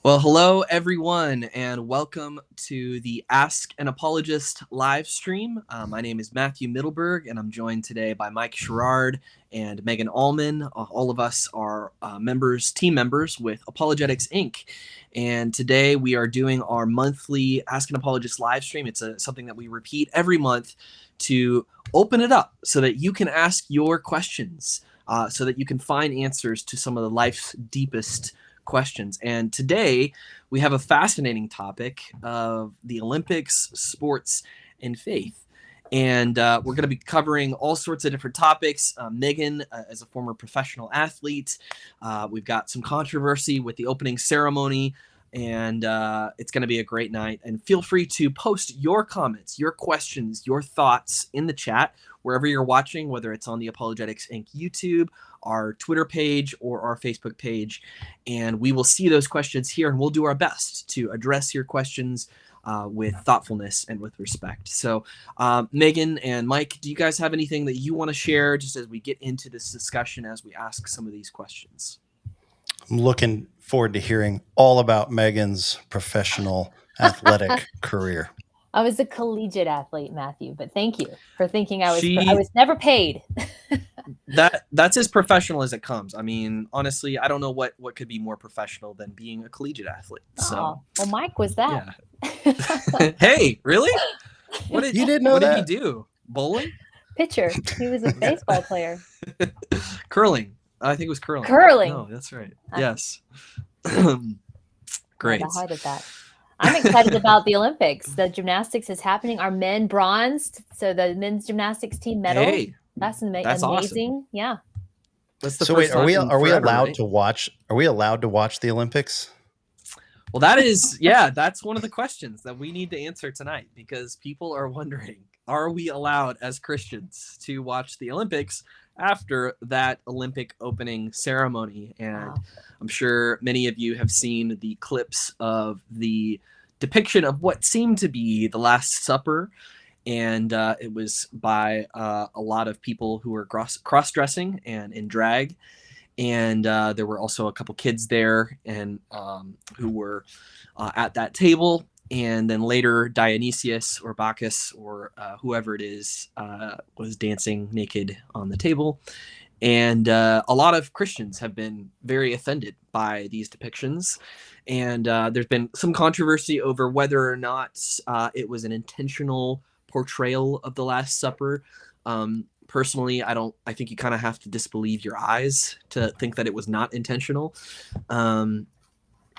Well, hello everyone, and welcome to the Ask an Apologist live stream. My name is Matthew Middleberg, and I'm joined today by Mike Sherrard and Megan Allman. All of us are team members with Apologetics Inc. And today we are doing our monthly Ask an Apologist live stream. It's something that we repeat every month to open it up so that you can ask your questions, so that you can find answers to some of the life's deepest questions. And today we have a fascinating topic of the Olympics, sports, and faith. And we're going to be covering all sorts of different topics. Megan, as a former professional athlete, we've got some controversy with the opening ceremony, and it's going to be a great night. And feel free to post your comments, your questions, your thoughts in the chat wherever you're watching, whether it's on the Apologetics Inc. YouTube, our Twitter page, or our Facebook page. And we will see those questions here, and we'll do our best to address your questions with thoughtfulness and with respect. So Megan and Mike, do you guys have anything that you want to share just as we get into this discussion, as we ask some of these questions? I'm looking forward to hearing all about Megan's professional athletic career. I was a collegiate athlete, Matthew, but thank you for thinking I was never paid. That's as professional as it comes. I mean, honestly, I don't know what could be more professional than being a collegiate athlete. So, well, Mike was that. Yeah. Hey, really? You didn't know that? What did he do? Bowling? Pitcher. He was a baseball player. Curling. I think it was curling. Curling. No, that's right. Yes. Great. Hide at that. I'm excited about the Olympics. The gymnastics is happening. Our men bronzed, so the men's gymnastics team medal. Hey, that's amazing. Awesome. Yeah. That's the so first wait, are we allowed right? to watch? Are we allowed to watch the Olympics? Well, that's one of the questions that we need to answer tonight, because people are wondering, are we allowed as Christians to watch the Olympics after that Olympic opening ceremony? And wow. I'm sure many of you have seen the clips of the depiction of what seemed to be the Last Supper. And it was by a lot of people who were cross-dressing and in drag. And there were also a couple kids there and who were at that table. And then later Dionysius or Bacchus or whoever it is was dancing naked on the table. And a lot of Christians have been very offended by these depictions. And there's been some controversy over whether or not it was an intentional portrayal of the Last Supper. Personally, I think you kind of have to disbelieve your eyes to think that it was not intentional.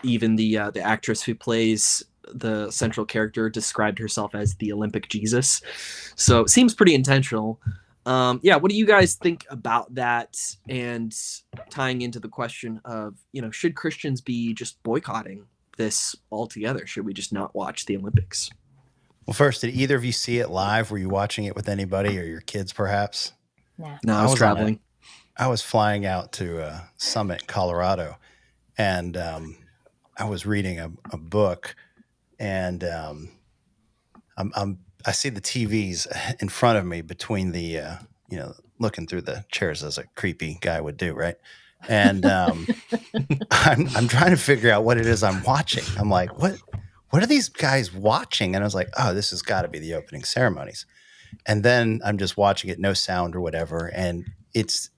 Even the actress who plays the central character described herself as the Olympic Jesus. So it seems pretty intentional. What do you guys think about that? And tying into the question of, should Christians be just boycotting this altogether? Should we just not watch the Olympics? Well, first, did either of you see it live? Were you watching it with anybody or your kids, perhaps? No, I was traveling. I was flying out to Summit, Colorado, and I was reading a book, and I see the TVs in front of me between the looking through the chairs as a creepy guy would do, right? And I'm trying to figure out what it is I'm watching. I'm like, what are these guys watching? And I was like, oh, this has got to be the opening ceremonies. And then I'm just watching it, no sound or whatever. And it's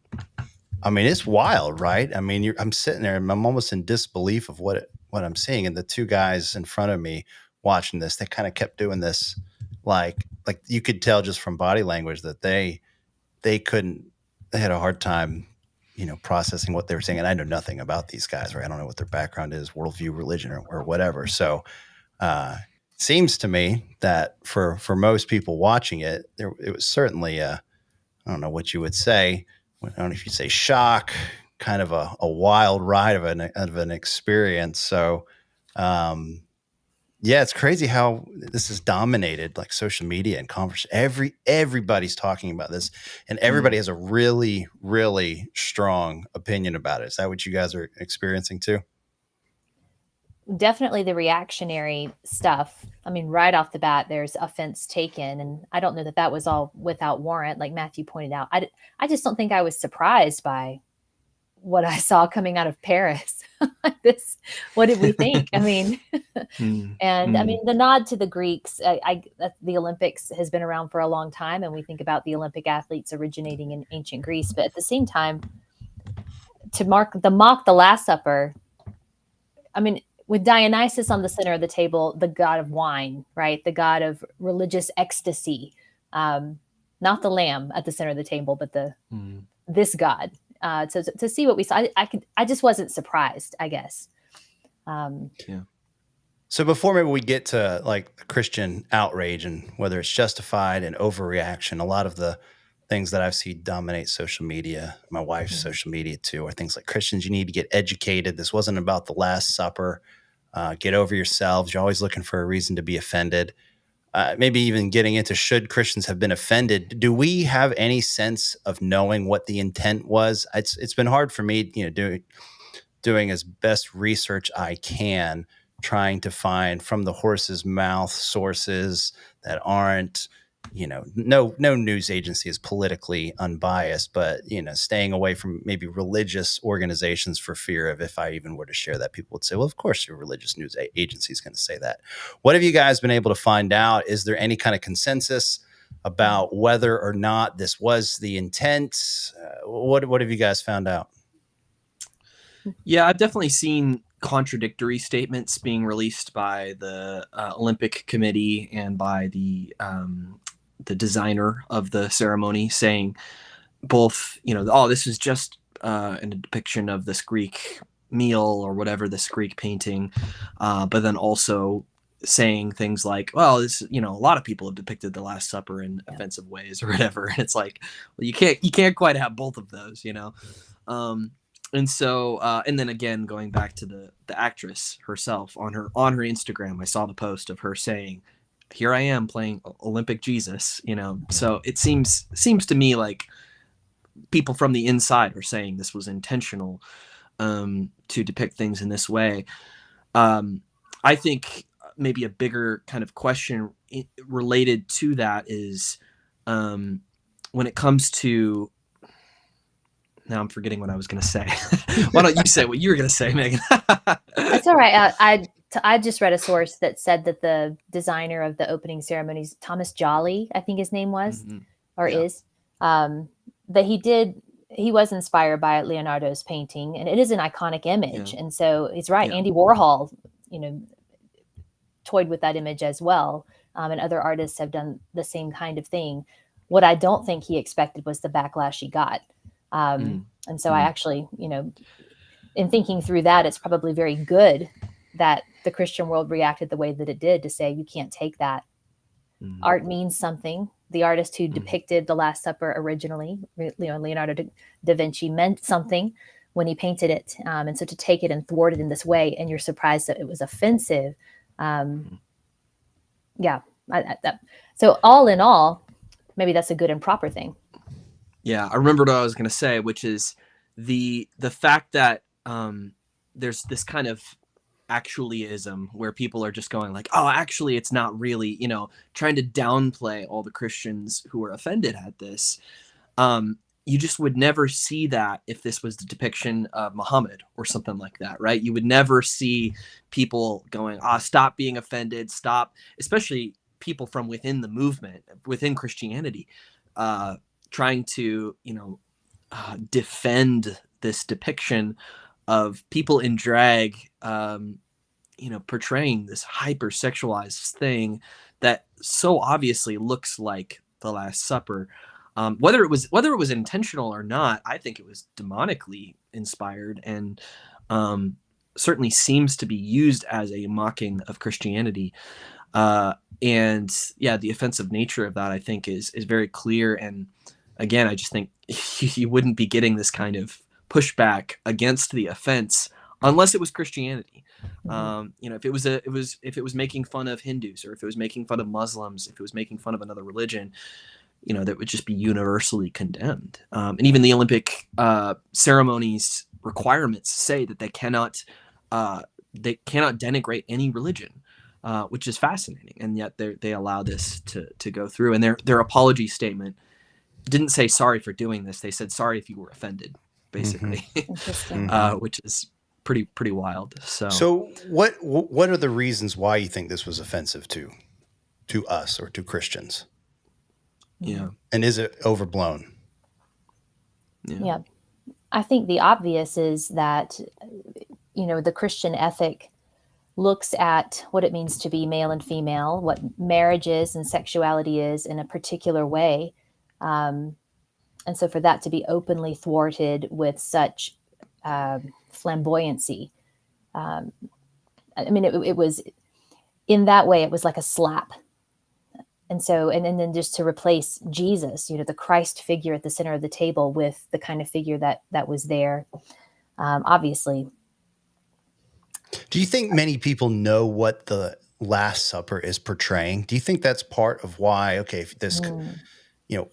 wild, right? I mean, I'm sitting there and I'm almost in disbelief of what I'm seeing. And the two guys in front of me watching this, they kind of kept doing this. Like you could tell just from body language that they had a hard time, processing what they were saying. And I know nothing about these guys, right? I don't know what their background is, worldview, religion, or whatever. So, seems to me that for most people watching it, it was certainly I don't know what you would say. I don't know if you'd say shock, kind of a wild ride of an experience. So, it's crazy how this has dominated like social media and conversation. Everybody's talking about this, and everybody has a really, really strong opinion about it. Is that what you guys are experiencing too? Definitely the reactionary stuff. I mean, right off the bat, there's offense taken. And I don't know that was all without warrant, like Matthew pointed out. I just don't think I was surprised by what I saw coming out of Paris. this, what did we think? I mean, Mm, and I mm, mean, the nod to the Greeks, the Olympics has been around for a long time, and we think about the Olympic athletes originating in ancient Greece. But at the same time, to mock the Last Supper, I mean, with Dionysus on the center of the table, the god of wine, right? The god of religious ecstasy, not the lamb at the center of the table, but this god. To see what we saw, I just wasn't surprised, I guess. yeah. So before maybe we get to like Christian outrage and whether it's justified and overreaction, a lot of the things that I've seen dominate social media, my wife's social media too, are things like Christians, you need to get educated. This wasn't about the Last Supper. Get over yourselves. You're always looking for a reason to be offended. Maybe even getting into should Christians have been offended. Do we have any sense of knowing what the intent was? It's been hard for me, doing as best research I can, trying to find from the horse's mouth sources that aren't, no news agency is politically unbiased, but, staying away from maybe religious organizations for fear of, if I even were to share that, people would say, well, of course your religious news agency is going to say that. What have you guys been able to find out? Is there any kind of consensus about whether or not this was the intent? What have you guys found out? Yeah, I've definitely seen contradictory statements being released by the Olympic Committee and by the designer of the ceremony, saying both, oh, this is just a depiction of this Greek meal or whatever, this Greek painting, but then also saying things like, well, this, a lot of people have depicted the Last Supper in offensive ways or whatever. And it's like, well, you can't quite have both of those, and so, and then again, going back to the actress herself on her Instagram, I saw the post of her saying, "Here I am playing Olympic Jesus," So it seems to me like people from the inside are saying this was intentional, to depict things in this way. I think maybe a bigger kind of question related to that is, when it comes to, now I'm forgetting what I was going to say. Why don't you say what you were going to say, Megan? That's all right. I just read a source that said that the designer of the opening ceremonies, Thomas Jolly, I think his name was, is, that he was inspired by Leonardo's painting, and it is an iconic image. Yeah. And so he's right. Yeah. Andy Warhol, toyed with that image as well. And other artists have done the same kind of thing. What I don't think he expected was the backlash he got. And so I actually, in thinking through that, it's probably very good that the Christian world reacted the way that it did, to say, you can't take that. Art means something. The artist who depicted the Last Supper originally, Leonardo da Vinci, meant something when he painted it. And so to take it and thwart it in this way, and you're surprised that it was offensive. So all in all, maybe that's a good and proper thing. Yeah, I remembered what I was going to say, which is the fact that there's this kind of actuallyism where people are just going like, oh, actually, it's not really, trying to downplay all the Christians who were offended at this. You just would never see that if this was the depiction of Muhammad or something like that, right? You would never see people going, stop being offended, stop, especially people from within the movement, within Christianity, trying to, defend this depiction of people in drag, portraying this hypersexualized thing that so obviously looks like the Last Supper. Whether it was intentional or not, I think it was demonically inspired, and certainly seems to be used as a mocking of Christianity. And yeah, the offensive nature of that, I think, is very clear. And again, I just think you wouldn't be getting this kind of pushback against the offense unless it was Christianity. If it was making fun of Hindus, or if it was making fun of Muslims, if it was making fun of another religion, that would just be universally condemned. And even the Olympic ceremonies requirements say that they cannot denigrate any religion, which is fascinating. And yet they allow this to go through. And their apology statement didn't say sorry for doing this. They said sorry if you were offended, basically, which is pretty wild. So what are the reasons why you think this was offensive to us or to Christians? Yeah. And is it overblown? Yeah. I think the obvious is that, the Christian ethic looks at what it means to be male and female, what marriage is and sexuality is in a particular way. And so for that to be openly thwarted with such flamboyancy, it was, in that way, it was like a slap. And so, and then just to replace Jesus, the Christ figure at the center of the table with the kind of figure that was there, obviously. Do you think many people know what the Last Supper is portraying? Do you think that's part of why,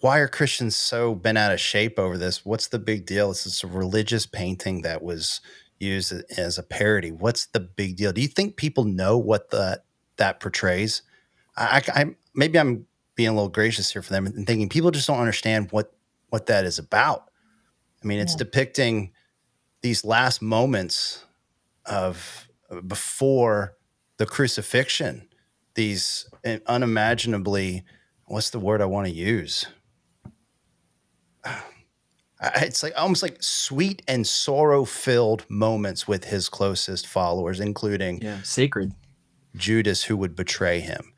why are Christians so bent out of shape over this? What's the big deal? This is a religious painting that was used as a parody. What's the big deal? Do you think people know what that portrays? Maybe I'm being a little gracious here for them and thinking people just don't understand what that is about. I mean, it's depicting these last moments of before the crucifixion, these unimaginably, what's the word I want to use? It's like almost like sweet and sorrow-filled moments with his closest followers, including sacred Judas, who would betray him.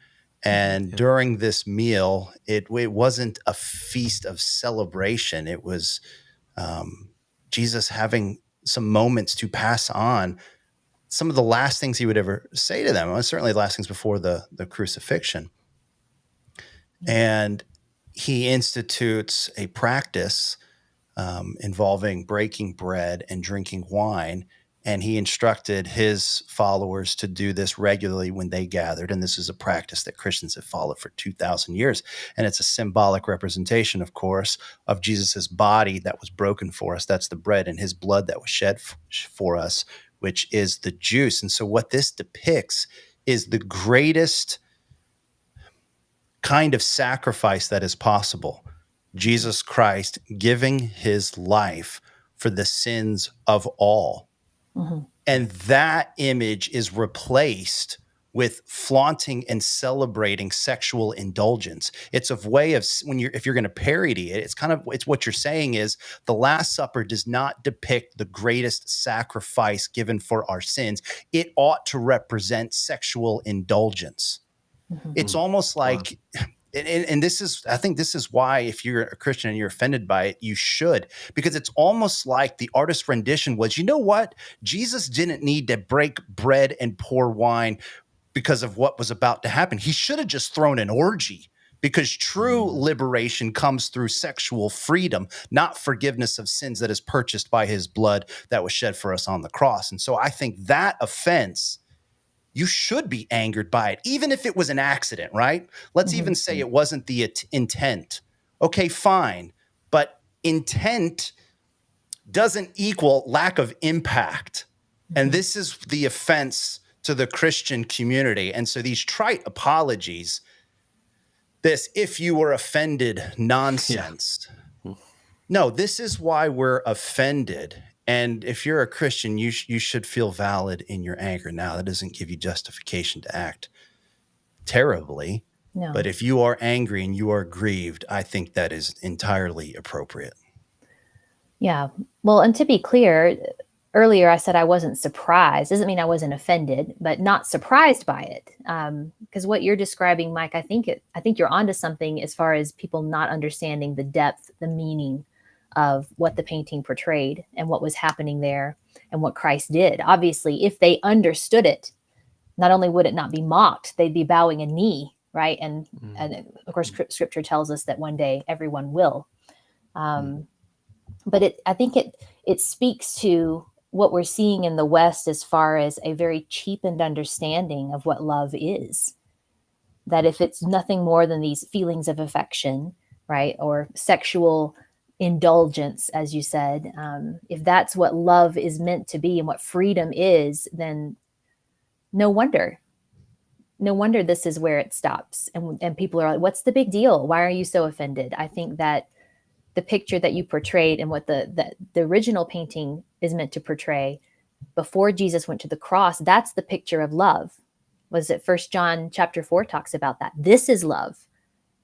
And during this meal, it wasn't a feast of celebration. It was Jesus having some moments to pass on some of the last things he would ever say to them. Certainly the last things before the crucifixion. And he institutes a practice involving breaking bread and drinking wine. And he instructed his followers to do this regularly when they gathered. And this is a practice that Christians have followed for 2,000 years. And it's a symbolic representation, of course, of Jesus's body that was broken for us. That's the bread, and his blood that was shed for us, which is the juice. And so what this depicts is the greatest kind of sacrifice that is possible. Jesus Christ giving his life for the sins of all. Mm-hmm. And that image is replaced with flaunting and celebrating sexual indulgence. It's a way of, if you're going to parody it, it's what you're saying is the Last Supper does not depict the greatest sacrifice given for our sins. It ought to represent sexual indulgence. Mm-hmm. It's almost like, and I think this is why, if you're a Christian and you're offended by it, you should, because it's almost like the artist's rendition was, you know what? Jesus didn't need to break bread and pour wine because of what was about to happen. He should have just thrown an orgy, because true liberation comes through sexual freedom, not forgiveness of sins that is purchased by his blood that was shed for us on the cross. And so I think that offense, you should be angered by it, even if it was an accident, right? Let's even say it wasn't the intent. Okay, fine. But intent doesn't equal lack of impact. And this is the offense to the Christian community. And so these trite apologies, this "if you were offended" nonsense. Yeah. No, this is why we're offended. And if you're a Christian, you should feel valid in your anger. Now, that doesn't give you justification to act terribly. No. But if you are angry and you are grieved, I think that is entirely appropriate. Yeah. Well, and to be clear, earlier I said I wasn't surprised. Doesn't mean I wasn't offended, but not surprised by it. Because what you're describing, Mike, I think you're onto something as far as people not understanding the depth, the meaning of what the painting portrayed and what was happening there and what Christ did. Obviously, if they understood it, not only would it not be mocked, they'd be bowing a knee, right? And of course, Scripture tells us that one day everyone will. But I think it speaks to what we're seeing in the West as far as a very cheapened understanding of what love is. That if it's nothing more than these feelings of affection, right, or sexual indulgence, as you said, if that's what love is meant to be and what freedom is, then no wonder this is where it stops. And people are like, what's the big deal? Why are you so offended? I think that the picture that you portrayed and what the original painting is meant to portray before Jesus went to the cross, that's the picture of love. Was it 1 John chapter 4 talks about that. This is love,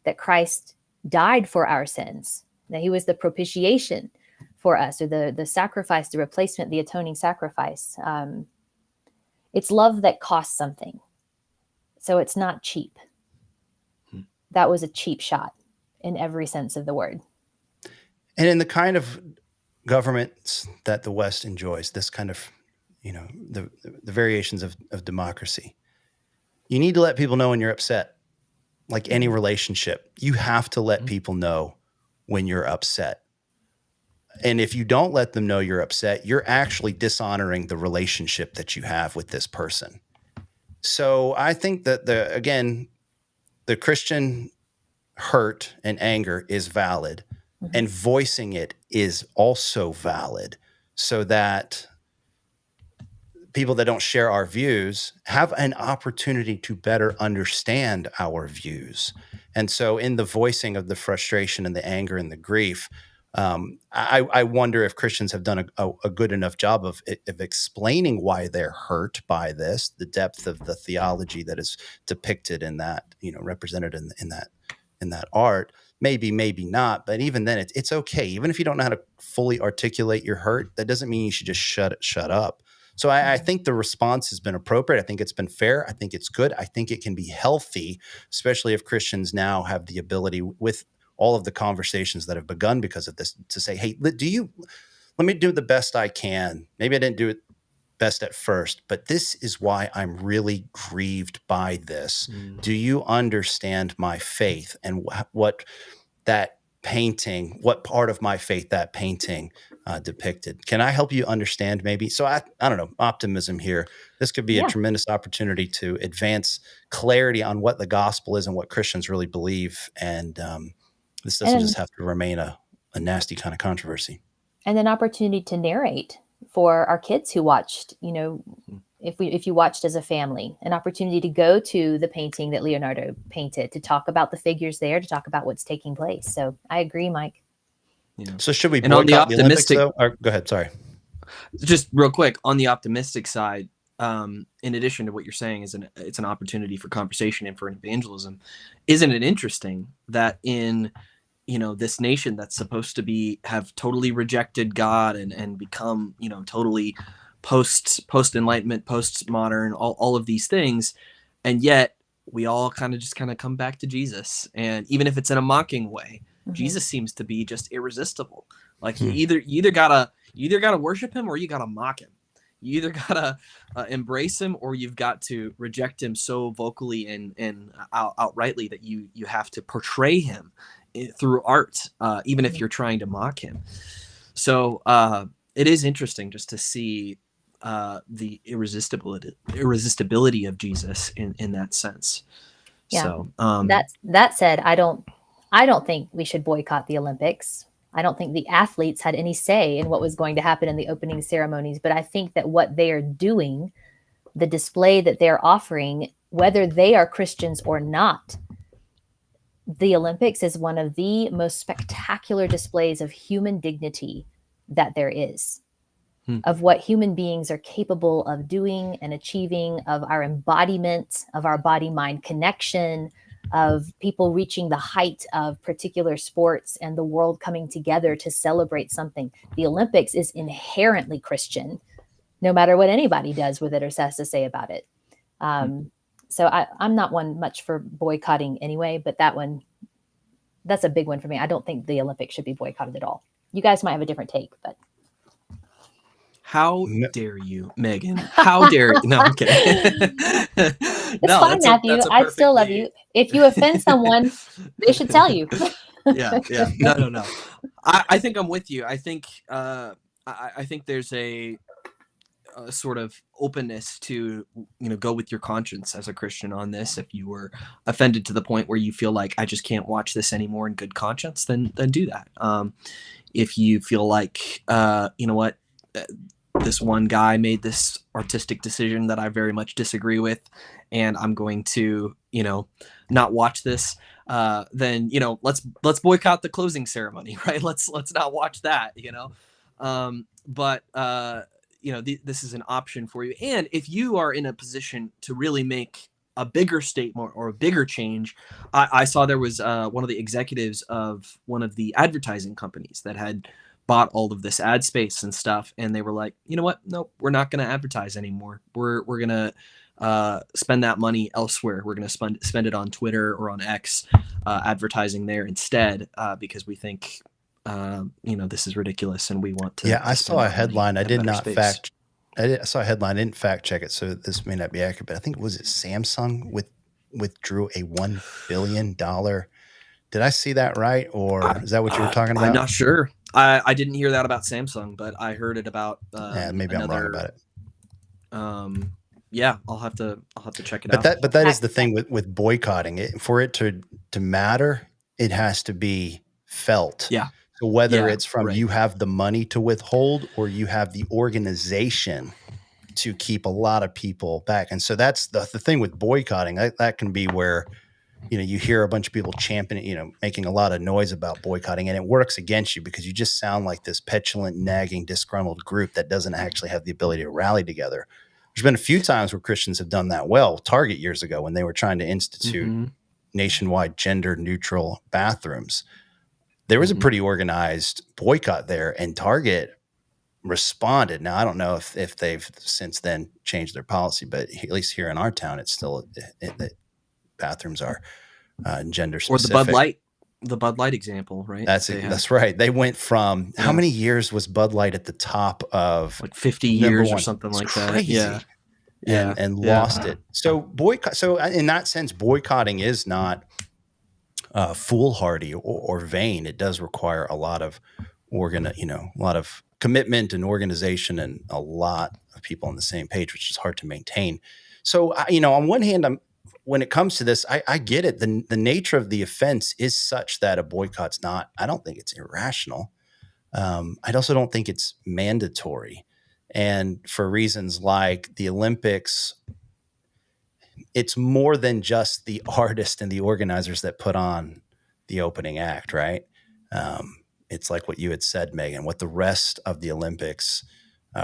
that Christ died for our sins, that he was the propitiation for us, or the sacrifice, the replacement, the atoning sacrifice. It's love that costs something. So it's not cheap. That was a cheap shot in every sense of the word. And in the kind of governments that the West enjoys, this kind of, the variations of democracy, you need to let people know when you're upset. Like any relationship, you have to let people know when you're upset. And if you don't let them know you're upset, you're actually dishonoring the relationship that you have with this person. So I think that the Christian hurt and anger is valid, and voicing it is also valid, so that people that don't share our views have an opportunity to better understand our views. And so in the voicing of the frustration and the anger and the grief, I wonder if Christians have done a good enough job of explaining why they're hurt by this, the depth of the theology that is depicted in that, represented in that art. Maybe not, but even then it's okay. Even if you don't know how to fully articulate your hurt, that doesn't mean you should just shut up. So I think the response has been appropriate. I think it's been fair. I think it's good. I think it can be healthy, especially if Christians now have the ability, with all of the conversations that have begun because of this, to say, hey, let me do the best I can. Maybe I didn't do it best at first, but this is why I'm really grieved by this. Do you understand my faith and what part of my faith that painting depicted? Can I help you understand maybe? So I don't know, optimism here. This could be a tremendous opportunity to advance clarity on what the gospel is and what Christians really believe. And this doesn't just have to remain a nasty kind of controversy. And an opportunity to narrate for our kids who watched, if you watched as a family, an opportunity to go to the painting that Leonardo painted, to talk about the figures there, to talk about what's taking place. So I agree, Mike. So should we boycott the Olympics, though? Or, go ahead. Sorry. Just real quick, on the optimistic side, in addition to what you're saying, it's an opportunity for conversation and for evangelism. Isn't it interesting that in this nation that's supposed to have totally rejected God and become totally post Enlightenment, postmodern, all of these things, and yet we all kind of come back to Jesus, and even if it's in a mocking way, Jesus seems to be just irresistible. Like you either gotta worship him or you gotta mock him. You either gotta embrace him or you've got to reject him so vocally and outrightly that you have to portray him through art, even if you're trying to mock him. So it is interesting just to see the irresistibility of Jesus in that sense. Yeah. So that said, I don't think we should boycott the Olympics. I don't think the athletes had any say in what was going to happen in the opening ceremonies, but I think that what they are doing, the display that they're offering, whether they are Christians or not, the Olympics is one of the most spectacular displays of human dignity that there is, of what human beings are capable of doing and achieving, of our embodiment, of our body-mind connection, of people reaching the height of particular sports and the world coming together to celebrate something. The Olympics is inherently Christian, no matter what anybody does with it or has to say about it. So I'm not one much for boycotting anyway, but that's a big one for me. I don't think the Olympics should be boycotted at all. You guys might have a different take, but. How dare you, Megan? How dare you? No, I'm kidding. It's fine, Matthew. I still love you. If you offend someone, they should tell you. Yeah. No. I think I'm with you. I think there's a sort of openness to go with your conscience as a Christian on this. If you were offended to the point where you feel like I just can't watch this anymore in good conscience, then do that. If you feel like what, this one guy made this artistic decision that I very much disagree with, and I'm going to not watch this, then let's boycott the closing ceremony, right? Let's not watch that. But this is an option for you. And if you are in a position to really make a bigger statement or a bigger change, I saw there was one of the executives of one of the advertising companies that had bought all of this ad space and stuff, and they were like, you know what? Nope, we're not going to advertise anymore. We're going to spend that money elsewhere. We're going to spend it on Twitter or on X, advertising there instead, because we think this is ridiculous and we want to. Yeah, I saw a headline. I did not fact. I saw a headline. I didn't fact check it, so this may not be accurate. But I think was it Samsung withdrew a $1 billion. Did I see that right, or is that what you were talking about? I'm not sure. I didn't hear that about Samsung, but I heard it about. Maybe I'm wrong about it. Yeah, I'll have to check it out. But that is the thing with boycotting. For it to matter, it has to be felt. Yeah. So whether it's from you have the money to withhold or you have the organization to keep a lot of people back. And so that's the thing with boycotting. That can be where, you hear a bunch of people championing, making a lot of noise about boycotting, and it works against you because you just sound like this petulant, nagging, disgruntled group that doesn't actually have the ability to rally together. There's been a few times where Christians have done that well. Target years ago when they were trying to institute nationwide gender neutral bathrooms. There was a pretty organized boycott there, and Target responded. Now, I don't know if they've since then changed their policy, but at least here in our town, it's still the bathrooms are gender specific. Or the Bud Light example, right? That's right. They went from how many years was Bud Light at the top of? Like 50 years or something like that. Yeah. And lost it. So boycott. So in that sense, boycotting is not foolhardy or vain. It does require a lot of a lot of commitment and organization and a lot of people on the same page, which is hard to maintain. So on one hand, when it comes to this, I get it. The nature of the offense is such that a boycott's not. I don't think it's irrational. I also don't think it's mandatory. And for reasons like the Olympics, it's more than just the artist and the organizers that put on the opening act, right? It's like what you had said, Megan, what the rest of the Olympics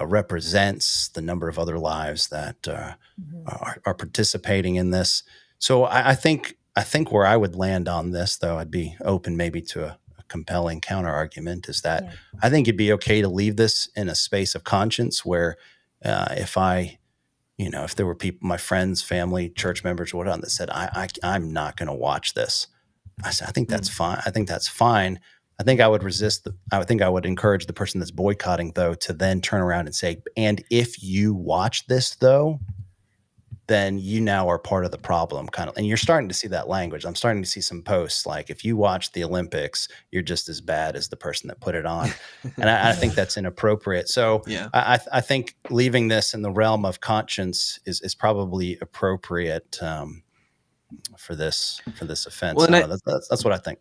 represents, the number of other lives that are participating in this. So I think where I would land on this, though, I'd be open maybe to a compelling counter argument, is that I think it'd be okay to leave this in a space of conscience where if there were people, my friends, family, church members, or whatnot, that said, I'm not going to watch this. I said, I think that's fine. I think that's fine. I think I would I think I would encourage the person that's boycotting, though, to then turn around and say, and if you watch this, though, then you now are part of the problem, kind of. And you're starting to see that language. I'm starting to see some posts like, if you watch the Olympics, you're just as bad as the person that put it on. And I think that's inappropriate. So I think leaving this in the realm of conscience is probably appropriate for this offense. Well, that's what I think.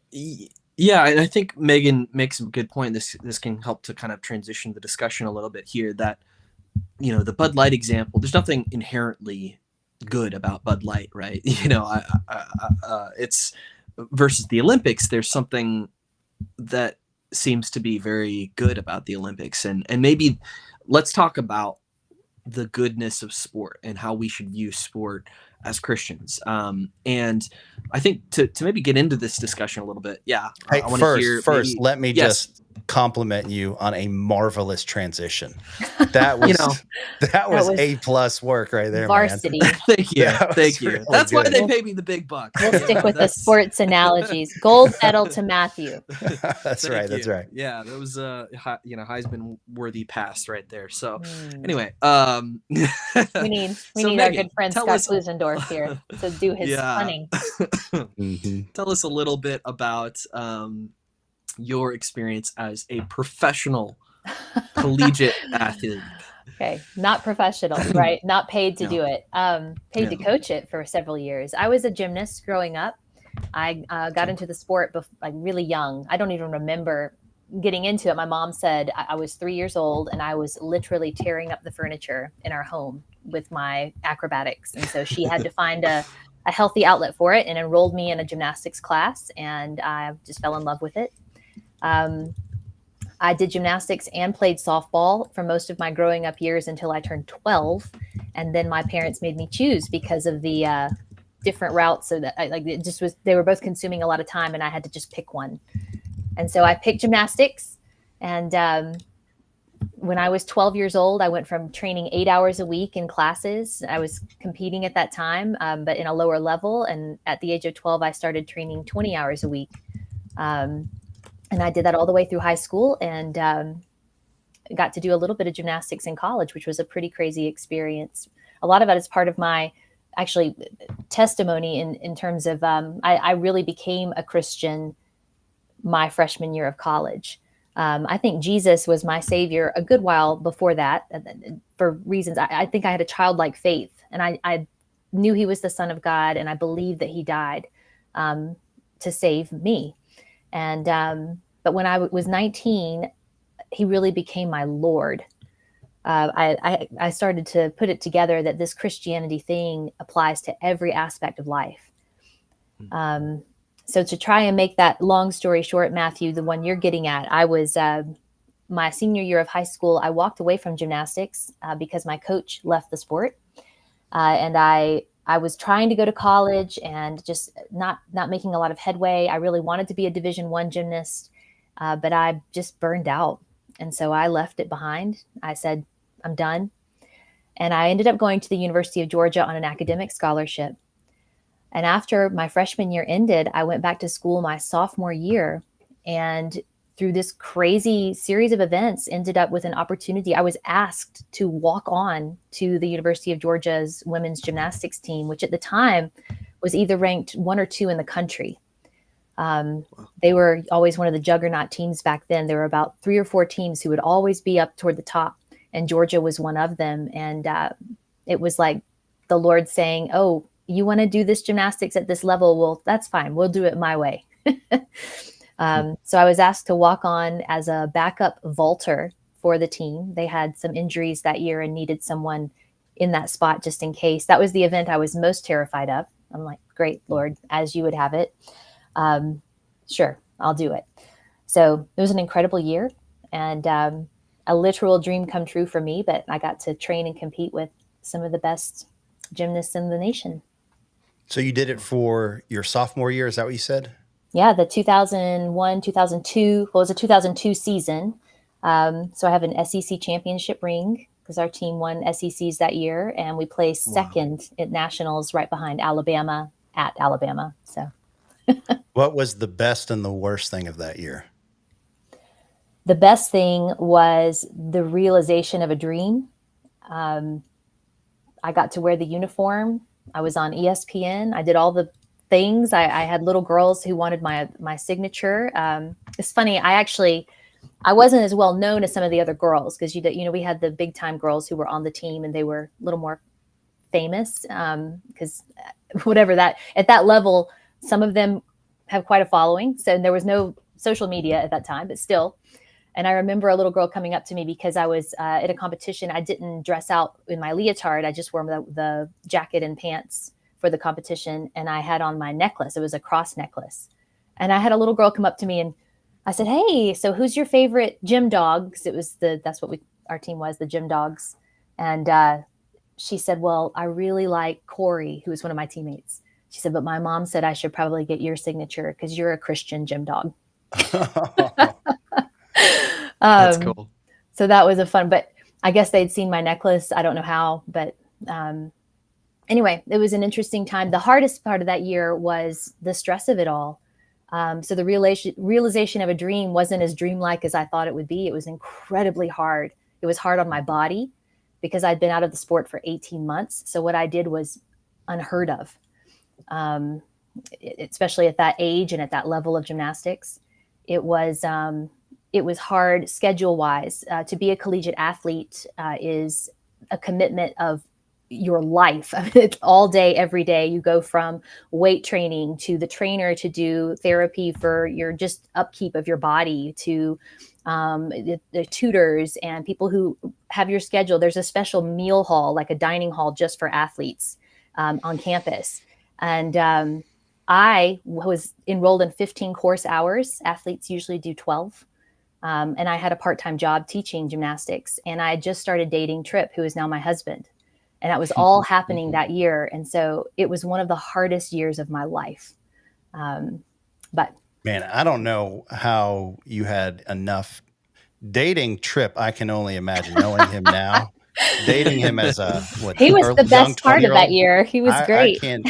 Yeah, and I think Megan makes a good point. This can help to kind of transition the discussion a little bit here, that the Bud Light example, there's nothing inherently good about Bud Light, right? It's versus the Olympics. There's something that seems to be very good about the Olympics, and maybe let's talk about the goodness of sport and how we should view sport as Christians. And I think to maybe get into this discussion a little bit. Yeah. Hey, first, let me just compliment you on a marvelous transition. That was that was A+ work right there, varsity. Man. Thank you. Thank you. Really That's good. why they pay me the big bucks. We'll stick with the sports analogies. Gold medal to Matthew. That's right. That's right. Yeah, that was Heisman worthy pass right there. So anyway, we need Megan, our good friend Scott Klusendorf here to do his punning. Tell us a little bit about your experience as a professional collegiate athlete. Okay, not professional, right? Not paid to do it. Paid to coach it for several years. I was a gymnast growing up. I got into the sport really young. I don't even remember getting into it. My mom said I was 3 years old and I was literally tearing up the furniture in our home with my acrobatics. And so she had to find a healthy outlet for it and enrolled me in a gymnastics class. And I just fell in love with it. I did gymnastics and played softball for most of my growing up years until I turned 12. And then my parents made me choose because of the different routes. So that it just was, they were both consuming a lot of time and I had to just pick one. And so I picked gymnastics. And when I was 12 years old, I went from training 8 hours a week in classes. I was competing at that time, but in a lower level. And at the age of 12, I started training 20 hours a week. And I did that all the way through high school and got to do a little bit of gymnastics in college, which was a pretty crazy experience. A lot of that is part of my actually testimony in terms of I really became a Christian my freshman year of college. I think Jesus was my savior a good while before that for reasons. I think I had a childlike faith and I knew he was the Son of God and I believed that he died to save me. And but when I was 19, he really became my Lord. I started to put it together that this Christianity thing applies to every aspect of life. So to try and make that long story short, Matthew, the one you're getting at, I was my senior year of high school. I walked away from gymnastics because my coach left the sport, and I was trying to go to college and just not making a lot of headway. I really wanted to be a Division I gymnast, but I just burned out. And so I left it behind. I said, I'm done. And I ended up going to the University of Georgia on an academic scholarship. And after my freshman year ended, I went back to school my sophomore year. And through this crazy series of events, ended up with an opportunity. I was asked to walk on to the University of Georgia's women's gymnastics team, which at the time was either ranked 1 or 2 in the country. They were always one of the juggernaut teams back then. There were about 3 or 4 teams who would always be up toward the top, and Georgia was one of them. And it was like the Lord saying, oh, you want to do this gymnastics at this level? Well, that's fine. We'll do it my way. So I was asked to walk on as a backup vaulter for the team. They had some injuries that year and needed someone in that spot just in case. That was the event I was most terrified of. I'm like, great, Lord, as you would have it. Sure, I'll do it. So it was an incredible year and a literal dream come true for me, but I got to train and compete with some of the best gymnasts in the nation. So you did it for your sophomore year, is that what you said? Yeah, the 2001, 2002, well, it was a 2002 season. So I have an SEC championship ring because our team won SECs that year, and we placed second at nationals right behind Alabama at Alabama. So what was the best and the worst thing of that year? The best thing was the realization of a dream. I got to wear the uniform. I was on ESPN. I did all the things. I had little girls who wanted my signature. It's funny. I wasn't as well known as some of the other girls because we had the big time girls who were on the team and they were a little more famous because at that level, some of them have quite a following. So there was no social media at that time, but still. And I remember a little girl coming up to me because I was at a competition. I didn't dress out in my leotard. I just wore the jacket and pants for the competition. And I had on my necklace. It was a cross necklace. And I had a little girl come up to me and I said, hey, so who's your favorite gym dog? Because that's what our team was, the gym dogs. And she said, well, I really like Corey, who was one of my teammates. She said, but my mom said I should probably get your signature because you're a Christian gym dog. That's cool. So that was but I guess they'd seen my necklace. I don't know how, but anyway, it was an interesting time. The hardest part of that year was the stress of it all. So the realization of a dream wasn't as dreamlike as I thought it would be. It was incredibly hard. It was hard on my body because I'd been out of the sport for 18 months. So what I did was unheard of, especially at that age and at that level of gymnastics. It was hard schedule-wise. To be a collegiate athlete is a commitment of your life. I mean, it's all day, every day. You go from weight training to the trainer to do therapy for your just upkeep of your body to the tutors and people who have your schedule. There's a special meal hall, like a dining hall just for athletes on campus. And I was enrolled in 15 course hours. Athletes usually do 12. And I had a part-time job teaching gymnastics, and I had just started dating Tripp, who is now my husband. And that was all happening that year. And so it was one of the hardest years of my life. But man, I don't know how you had enough dating Tripp. I can only imagine knowing him now, dating him as a he was the young best part of 20-year-old. that year. He was I great. can't.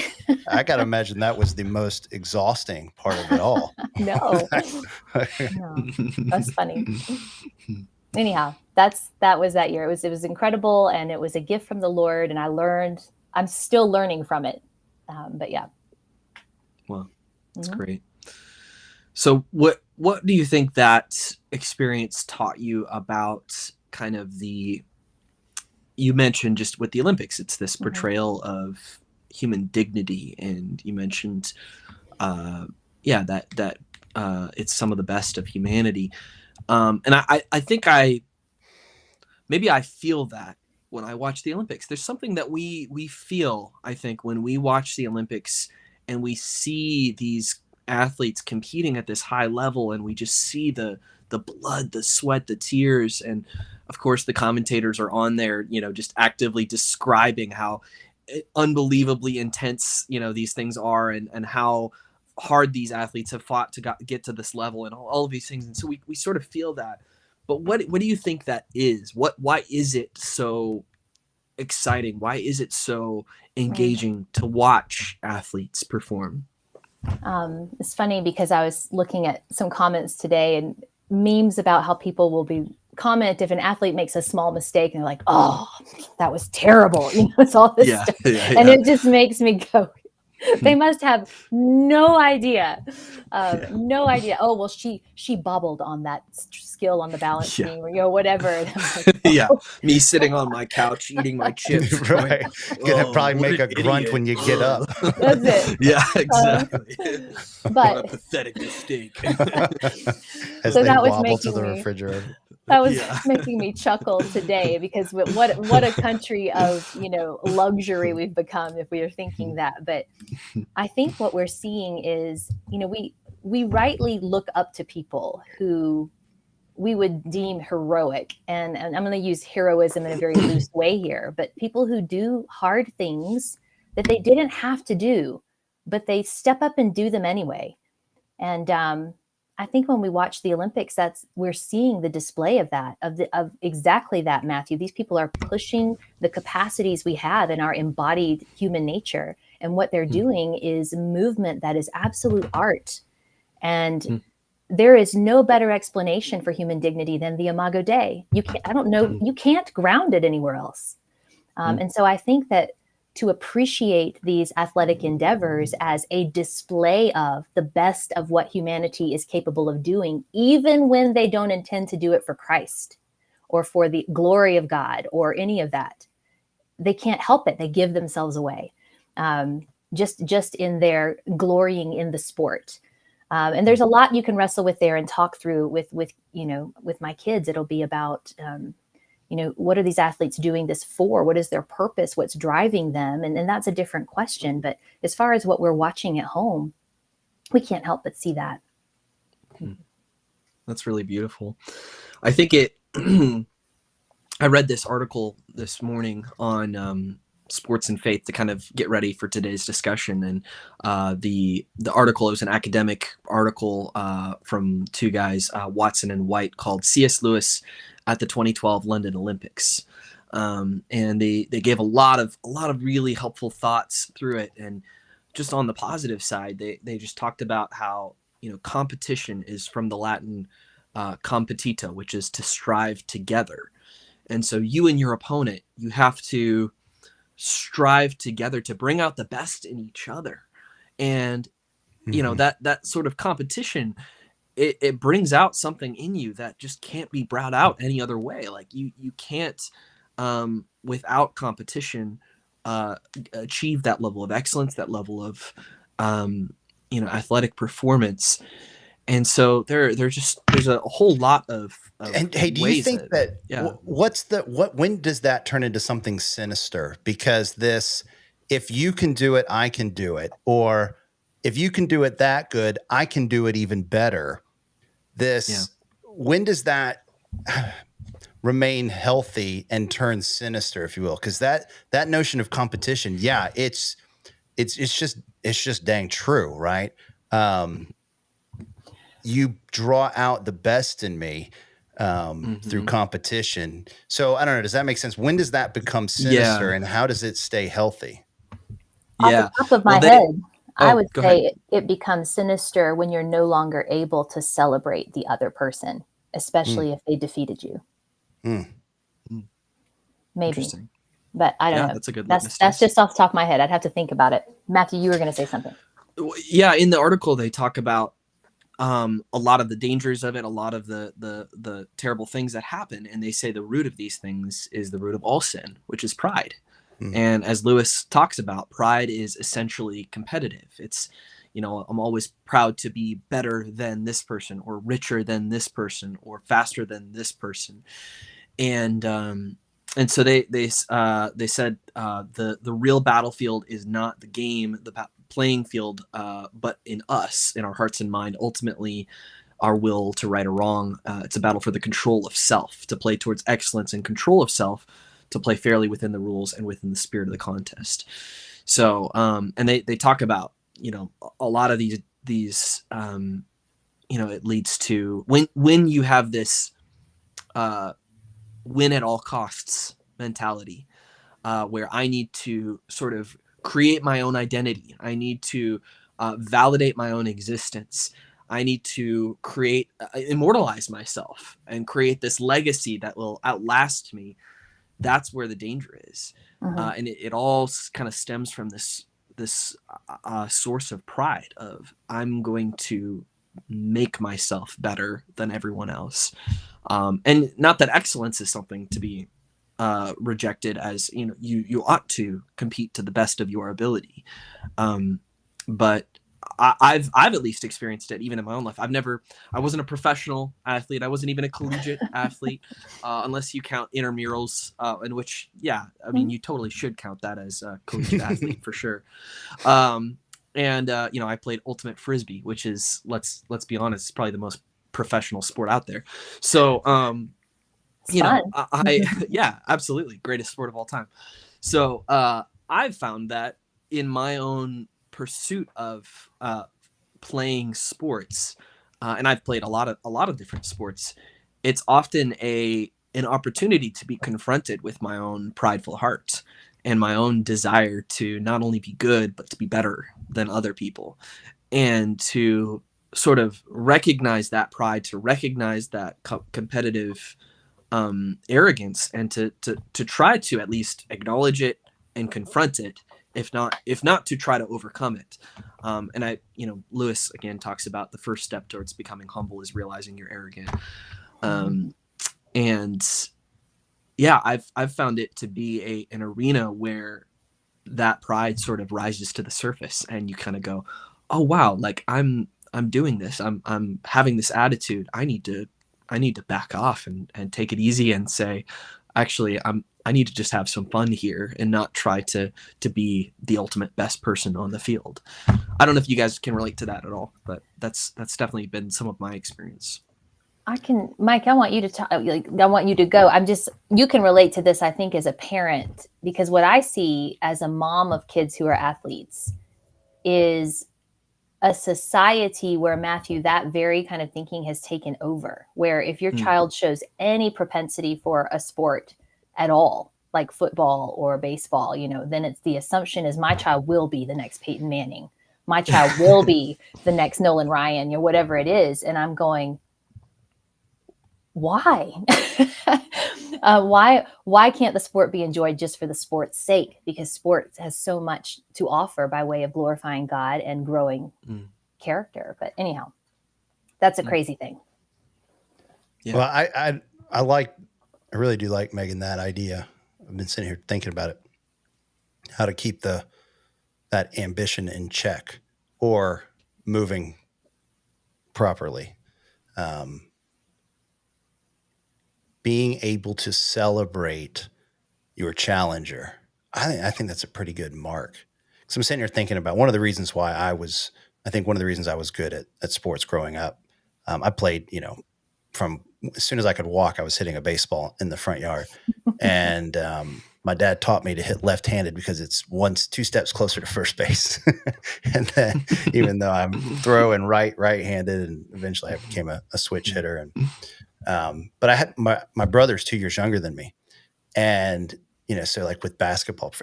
I got to imagine that was the most exhausting part of it all. No, that's funny. Anyhow, that was that year. It was incredible, and it was a gift from the Lord, and I learned. I'm still learning from it. But yeah. Well, that's great. So what do you think that experience taught you about kind of you mentioned just with the Olympics, it's this portrayal of human dignity, and you mentioned that it's some of the best of humanity. And I think maybe I feel that when I watch the Olympics. There's something that we feel, I think, when we watch the Olympics and we see these athletes competing at this high level, and we just see the blood, the sweat, the tears, and of course the commentators are on there, just actively describing how unbelievably intense, these things are, and how hard these athletes have fought to get to this level, and all of these things. And so we sort of feel that. But what do you think that is? Why is it so exciting? Why is it so engaging to watch athletes perform? It's funny because I was looking at some comments today and memes about how people will comment if an athlete makes a small mistake, and they're like, "Oh, that was terrible." It's all this stuff. And it just makes me go, they must have no idea. No idea. Oh, well, she bobbled on that skill on the balance beam, or whatever. Like, me sitting on my couch eating my chips. Right. Gonna probably make a grunt when you get up. That's it. Yeah, exactly. But what a pathetic mistake. As so they that was wobble to making the me refrigerator. That was making me chuckle today, because what a country of luxury we've become if we are thinking that. But I think what we're seeing is we rightly look up to people who we would deem heroic, and I'm going to use heroism in a very loose way here, but people who do hard things that they didn't have to do, but they step up and do them anyway. And I think when we watch the Olympics, we're seeing the display of that, of exactly that, Matthew. These people are pushing the capacities we have in our embodied human nature. And what they're doing is movement that is absolute art. And there is no better explanation for human dignity than the Imago Dei. You can't ground it anywhere else. And so I think that to appreciate these athletic endeavors as a display of the best of what humanity is capable of doing, even when they don't intend to do it for Christ or for the glory of God or any of that, they can't help it. They give themselves away, just in their glorying in the sport. And there's a lot you can wrestle with there and talk through with my kids. It'll be about, what are these athletes doing this for? What is their purpose? What's driving them? And that's a different question. But as far as what we're watching at home, we can't help but see that. That's really beautiful. I think I read this article this morning on sports and faith to kind of get ready for today's discussion. And the article, it was an academic article from two guys, Watson and White, called C.S. Lewis at the 2012 London Olympics. And they gave a lot of really helpful thoughts through it. And just on the positive side, they just talked about how, competition is from the Latin competito, which is to strive together. And so you and your opponent, you have to strive together to bring out the best in each other. And, that sort of competition, it brings out something in you that just can't be brought out any other way. Like you can't, without competition, achieve that level of excellence, that level of, athletic performance. And so there's a whole lot of and hey, do you think when does that turn into something sinister? Because if you can do it, I can do it. Or if you can do it that good, I can do it even better. when does that remain healthy and turn sinister, if you will? Because that notion of competition, yeah, it's just dang true, right? You draw out the best in me through competition. So I don't know. Does that make sense? When does that become sinister, and how does it stay healthy? Off the top of my head, I would say it becomes sinister when you're no longer able to celebrate the other person, especially if they defeated you. Maybe. Interesting. But I don't know. That's a good that's just off the top of my head. I'd have to think about it. Matthew, you were going to say something. Yeah, in the article they talk about a lot of the dangers of it, a lot of the terrible things that happen, and they say the root of these things is the root of all sin, which is pride. And as Lewis talks about, pride is essentially competitive. It's, I'm always proud to be better than this person, or richer than this person, or faster than this person. And so they said the real battlefield is not the game, the playing field, but in us, in our hearts and mind, ultimately our will to right or wrong. It's a battle for the control of self, to play towards excellence and control of self, to play fairly within the rules and within the spirit of the contest. So, and they talk about, a lot of these, it leads to when you have this win at all costs mentality, where I need to sort of create my own identity. I need to validate my own existence. I need to immortalize myself and create this legacy that will outlast me. That's where the danger is. And it all kind of stems from this source of pride of, I'm going to make myself better than everyone else. And not that excellence is something to be rejected, as you ought to compete to the best of your ability. But I've at least experienced it even in my own life. I wasn't a professional athlete. I wasn't even a collegiate athlete, unless you count intramurals, in which, you totally should count that as a collegiate athlete for sure. And I played ultimate frisbee, which is, let's be honest, it's probably the most professional sport out there. So, absolutely greatest sport of all time. So, I've found that in my own pursuit of playing sports, and I've played a lot of different sports, it's often an opportunity to be confronted with my own prideful heart and my own desire to not only be good, but to be better than other people, and to sort of recognize that pride, to recognize that competitive arrogance, and to try to at least acknowledge it and confront it, if not to try to overcome it. And Lewis again talks about the first step towards becoming humble is realizing you're arrogant. And yeah, I've found it to be an arena where that pride sort of rises to the surface, and you kind of go, oh wow, like I'm doing this, I'm having this attitude. I need to back off and take it easy and say, actually, I need to just have some fun here and not try to be the ultimate best person on the field. I don't know if you guys can relate to that at all, but that's definitely been some of my experience. Mike, I want you to talk. I want you to go. You can relate to this, I think, as a parent, because what I see as a mom of kids who are athletes is a society where, Matthew, that very kind of thinking has taken over, where if your child shows any propensity for a sport at all, like football or baseball, then it's the assumption is my child will be the next Peyton Manning. My child will be the next Nolan Ryan, whatever it is. And I'm going, why? Why can't the sport be enjoyed just for the sport's sake? Because sports has so much to offer by way of glorifying God and growing character. But anyhow, that's a crazy thing. Yeah. Well, I really do like, Megan, that idea. I've been sitting here thinking about it, how to keep that ambition in check or moving properly. Being able to celebrate your challenger, I think that's a pretty good mark. So I'm sitting here thinking about one of the reasons I was good at sports growing up. I played, from as soon as I could walk, I was hitting a baseball in the front yard. And my dad taught me to hit left-handed because it's 2 steps closer to first base. And then even though I'm throwing right-handed, and eventually I became a switch hitter. And but I had my brother's 2 years younger than me. And, so like with basketball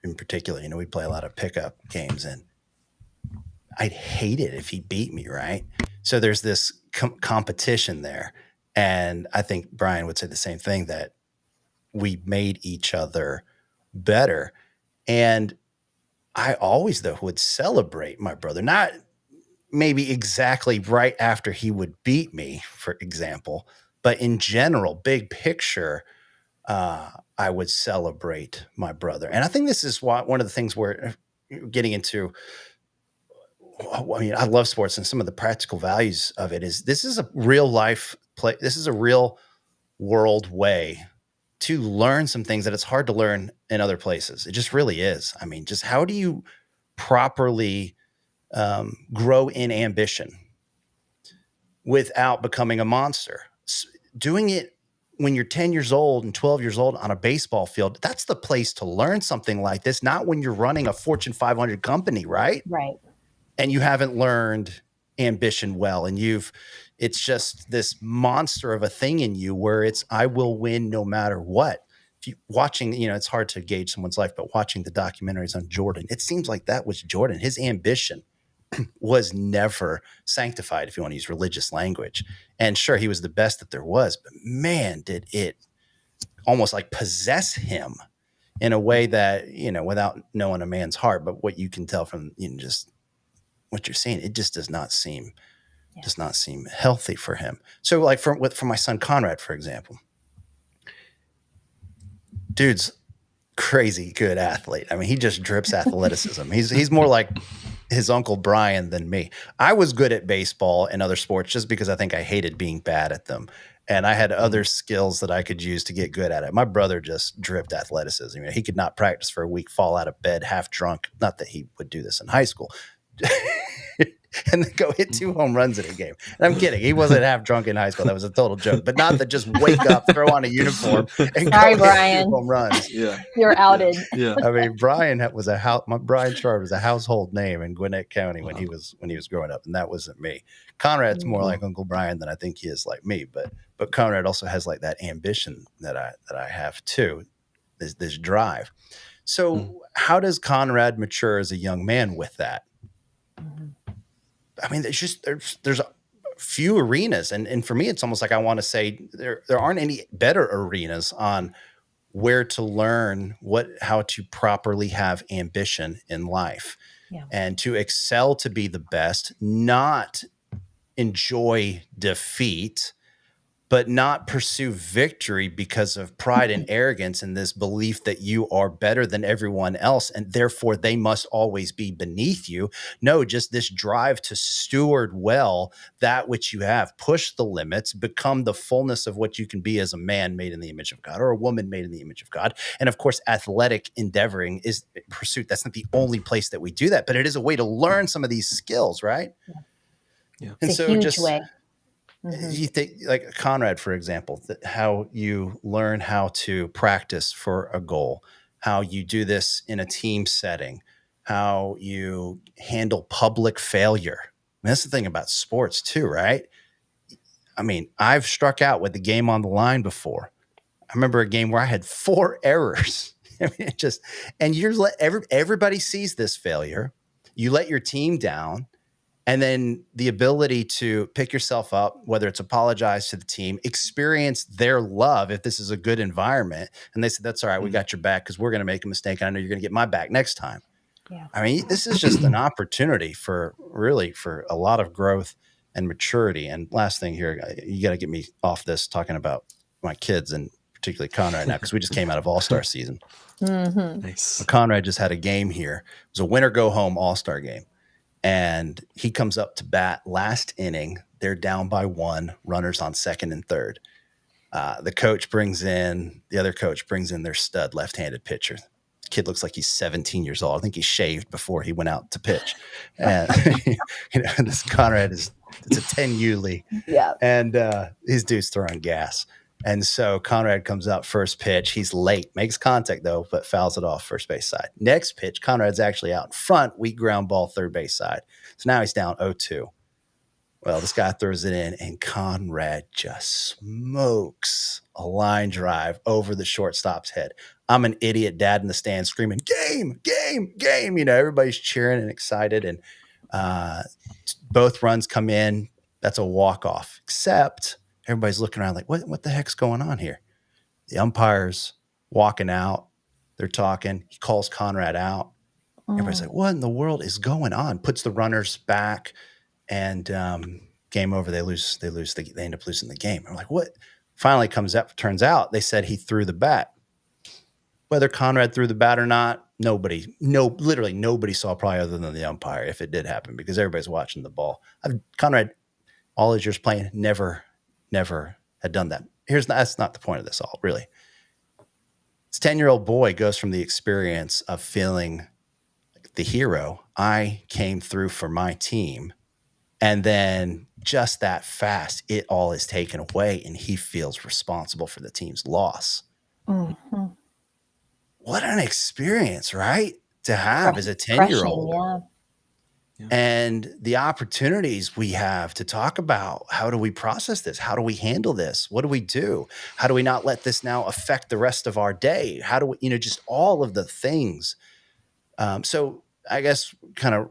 in particular, we play a lot of pickup games, and I'd hate it if he beat me, right? So there's this competition there. And I think Brian would say the same thing, that we made each other better. And I always, though, would celebrate my brother, not maybe exactly right after he would beat me, for example, but in general, big picture, I would celebrate my brother. And I think this is one of the things we're getting into. I mean, I love sports, and some of the practical values of it is this is a real life play. This is a real world way to learn some things that it's hard to learn in other places. It just really is. I mean, just how do you properly grow in ambition without becoming a monster? Doing it when you're 10 years old and 12 years old on a baseball field, that's the place to learn something like this, not when you're running a Fortune 500 company, right? Right. And you haven't learned ambition well, and it's just this monster of a thing in you where it's, I will win no matter what. If you watching, it's hard to gauge someone's life, but watching the documentaries on Jordan, it seems like that was Jordan. His ambition was never sanctified, if you want to use religious language. And sure, he was the best that there was, but man, did it almost like possess him in a way that, without knowing a man's heart, but what you can tell from, just what you're seeing, it just does not seem healthy for him. So like for my son Conrad, for example, dude's crazy good athlete. I mean, he just drips athleticism. He's more like his uncle Brian than me. I was good at baseball and other sports just because I think I hated being bad at them. And I had other skills that I could use to get good at it. My brother just dripped athleticism. He could not practice for a week, fall out of bed half drunk. Not that he would do this in high school. And then go hit 2 home runs in a game. And I'm kidding. He wasn't half drunk in high school. That was a total joke. But not that just wake up, throw on a uniform, and Sorry, go Brian. hit 2 home runs. Yeah. You're outed. Yeah. Yeah. I mean, Brian Sharp was a household name in Gwinnett County when he was growing up, and that wasn't me. Conrad's more like Uncle Brian than I think he is like me. But Conrad also has like that ambition that I have too. This drive. So how does Conrad mature as a young man with that? I mean, there's a few arenas, and for me, it's almost like I want to say there aren't any better arenas on where to learn how to properly have ambition in life, and to excel, to be the best, not enjoy defeat, but not pursue victory because of pride and arrogance and this belief that you are better than everyone else and therefore they must always be beneath you. No, just this drive to steward well that which you have, push the limits, become the fullness of what you can be as a man made in the image of God or a woman made in the image of God. And of course, athletic endeavoring is pursuit. That's not the only place that we do that, but it is a way to learn some of these skills, right? Yeah. And it's so a huge just way. You think like Conrad, for example, how you learn how to practice for a goal, how you do this in a team setting, how you handle public failure. I mean, that's the thing about sports too, right? I mean, I've struck out with the game on the line before. I remember a game where I had 4 errors. I mean, and you're everybody sees this failure. You let your team down. And then the ability to pick yourself up, whether it's apologize to the team, experience their love if this is a good environment. And they said, that's all right, we got your back because we're going to make a mistake. And I know you're going to get my back next time. Yeah. I mean, this is just an opportunity for a lot of growth and maturity. And last thing here, you got to get me off this talking about my kids and particularly Conrad now, because we just came out of All-Star season. Nice. So Conrad just had a game here. It was a winner go home All-Star game. And he comes up to bat last inning. They're down by 1, runners on second and third. The other coach brings in their stud left-handed pitcher. The kid looks like he's 17 years old. I think he shaved before he went out to pitch. And this Conrad is It's a 10U league. Yeah. And his dude's throwing gas. And so Conrad comes out first pitch. He's late, makes contact though, but fouls it off first base side. Next pitch, Conrad's actually out in front. Weak ground ball, third base side. So now he's down 0-2. Well, this guy throws it in, and Conrad just smokes a line drive over the shortstop's head. I'm an idiot dad in the stand screaming, game, game, game. You know, everybody's cheering and excited. And both runs come in. That's a walk-off, except everybody's looking around like, what the heck's going on here? The umpire's walking out. They're talking. He calls Conrad out. Everybody's like, what in the world is going on? Puts the runners back, and game over. They end up losing the game. I'm like, what? Finally turns out they said he threw the bat. Whether Conrad threw the bat or not, literally nobody saw, probably other than the umpire, if it did happen, because everybody's watching the ball. Conrad, all his years playing, never had done that. That's not the point of this all, really. This 10-year-old boy goes from the experience of feeling like the hero. I came through for my team. And then just that fast, it all is taken away, and he feels responsible for the team's loss. Mm-hmm. What an experience, right? To have as a 10-year-old. Yeah. And the opportunities we have to talk about, how do we process this? How do we handle this? What do we do? How do we not let this now affect the rest of our day? How do we, just all of the things. So I guess kind of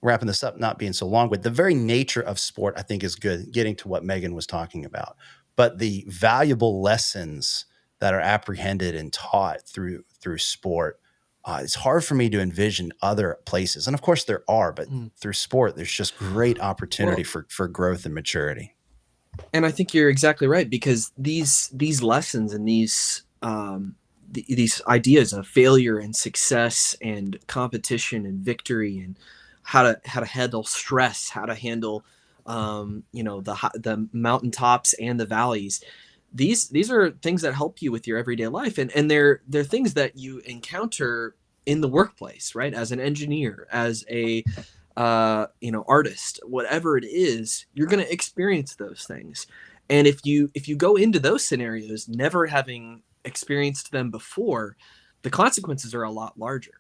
wrapping this up, not being so long, but the very nature of sport, I think, is good, getting to what Megan was talking about. But the valuable lessons that are apprehended and taught through sport, it's hard for me to envision other places. And of course there are, but through sport, there's just great opportunity for growth and maturity. And I think you're exactly right, because these lessons and these ideas of failure and success and competition and victory and how to handle stress, how to handle the mountaintops and the valleys. These are things that help you with your everyday life, and they're things that you encounter in the workplace, right? As an engineer, as a artist, whatever it is, you're going to experience those things. And if you go into those scenarios never having experienced them before, the consequences are a lot larger.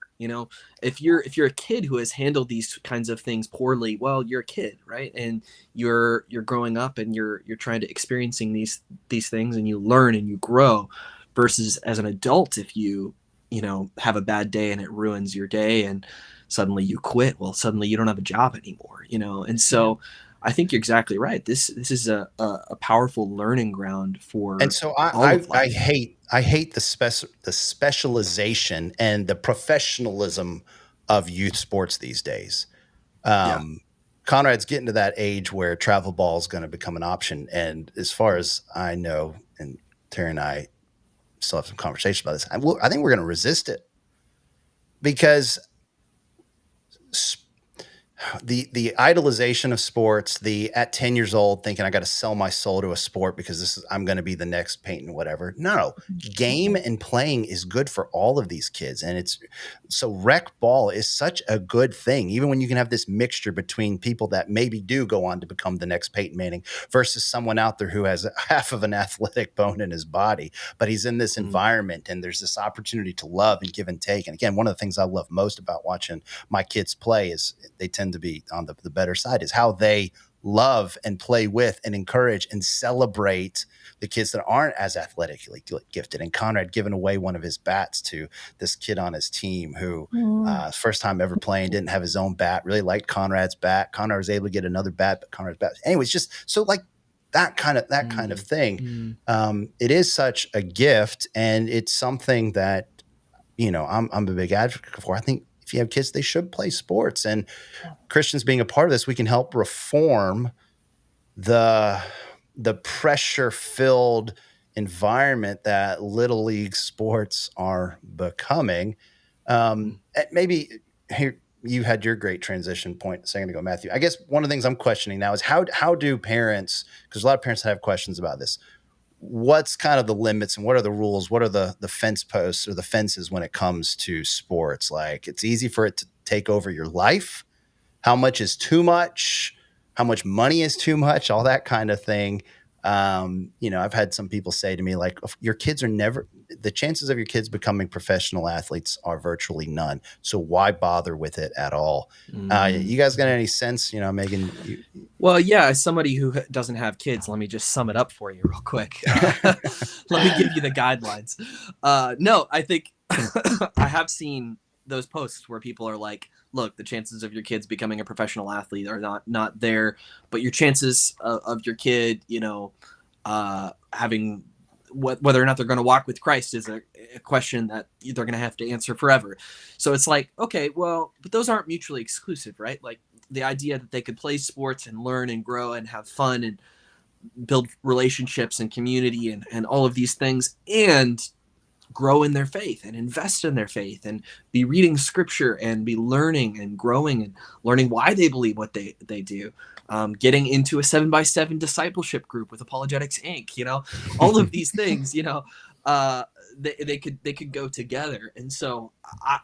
If you're a kid who has handled these kinds of things poorly, well, you're a kid, right? And you're growing up, and you're trying to experiencing these things, and you learn and you grow. Versus as an adult, if you have a bad day and it ruins your day, and suddenly you quit, well, suddenly you don't have a job anymore. And so I think you're exactly right. This is a powerful learning ground for. And so I hate the specialization and the professionalism of youth sports these days. Conrad's getting to that age where travel ball is going to become an option. And as far as I know, and Terry and I still have some conversation about this, I think we're going to resist it, because the idolization of sports, the at 10 years old thinking I got to sell my soul to a sport because I'm going to be the next Peyton, whatever. No, game and playing is good for all of these kids. And so rec ball is such a good thing, even when you can have this mixture between people that maybe do go on to become the next Peyton Manning versus someone out there who has half of an athletic bone in his body, but he's in this environment, and there's this opportunity to love and give and take. And again, one of the things I love most about watching my kids play is they tend to be on the better side, is how they love and play with and encourage and celebrate the kids that aren't as athletically gifted. And Conrad giving away one of his bats to this kid on his team who first time ever playing, didn't have his own bat, really liked Conrad's bat. Conrad was able to get another bat, but Conrad's bat. Anyways, just so like that kind of thing. It is such a gift, and it's something that, I'm a big advocate for. I think if you have kids, they should play sports, and Christians being a part of this, we can help reform the pressure-filled environment that little league sports are becoming. Maybe here you had your great transition point a second ago, Matthew. I guess one of the things I'm questioning now is how do parents, because a lot of parents have questions about this, what's kind of the limits and what are the rules? What are the fence posts or the fences when it comes to sports? Like, it's easy for it to take over your life. How much is too much? how much money is too much, all that kind of thing. I've had some people say to me, like, your kids are never, the chances of your kids becoming professional athletes are virtually none. So why bother with it at all? You guys got any sense, Megan? Well, yeah, as somebody who doesn't have kids, let me just sum it up for you real quick. Let me give you the guidelines. No, I think I have seen those posts where people are like, look, the chances of your kids becoming a professional athlete are not there, but your chances of your kid, having whether or not they're going to walk with Christ is a question that they're going to have to answer forever. So it's like, okay, well, but those aren't mutually exclusive, right? Like the idea that they could play sports and learn and grow and have fun and build relationships and community and all of these things and grow in their faith and invest in their faith and be reading scripture and be learning and growing and learning why they believe what they do. Getting into a 7x7 discipleship group with Apologetics Inc. All of these things, they could go together. And so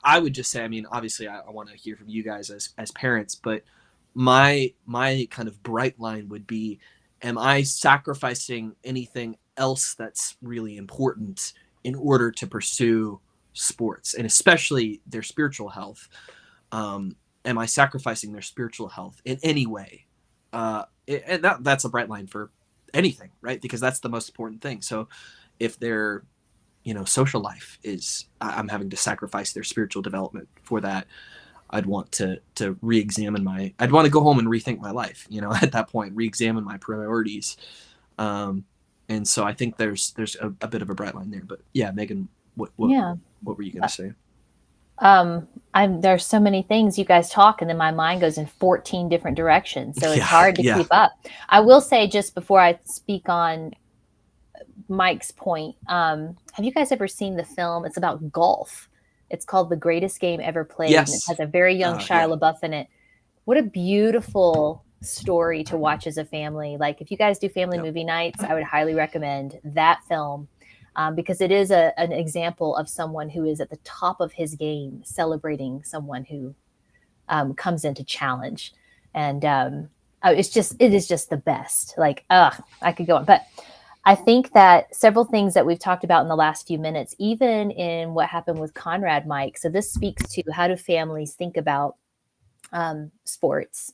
I would just say, I mean, obviously I want to hear from you guys as parents, but my kind of bright line would be, am I sacrificing anything else that's really important in order to pursue sports, and especially their spiritual health? Am I sacrificing their spiritual health in any way? And that's a bright line for anything, right? Because that's the most important thing. So if their social life is, I'm having to sacrifice their spiritual development for that, I'd want to re-examine I'd want to go home and rethink my life, at that point, re-examine my priorities. And so I think there's a bit of a bright line there. But yeah, Megan, what were you going to say? There's so many things you guys talk, and then my mind goes in 14 different directions. So it's hard to keep up. I will say, just before I speak on Mike's point, have you guys ever seen the film? It's about golf. It's called The Greatest Game Ever Played. Yes. And it has a very young Shia LaBeouf in it. What a beautiful story to watch as a family. Like, if you guys do family movie nights, I would highly recommend that film. Because it is an example of someone who is at the top of his game, celebrating someone who comes in to challenge. And it is just the best. Like, I could go on. But I think that several things that we've talked about in the last few minutes, even in what happened with Conrad, Mike. So this speaks to, how do families think about sports?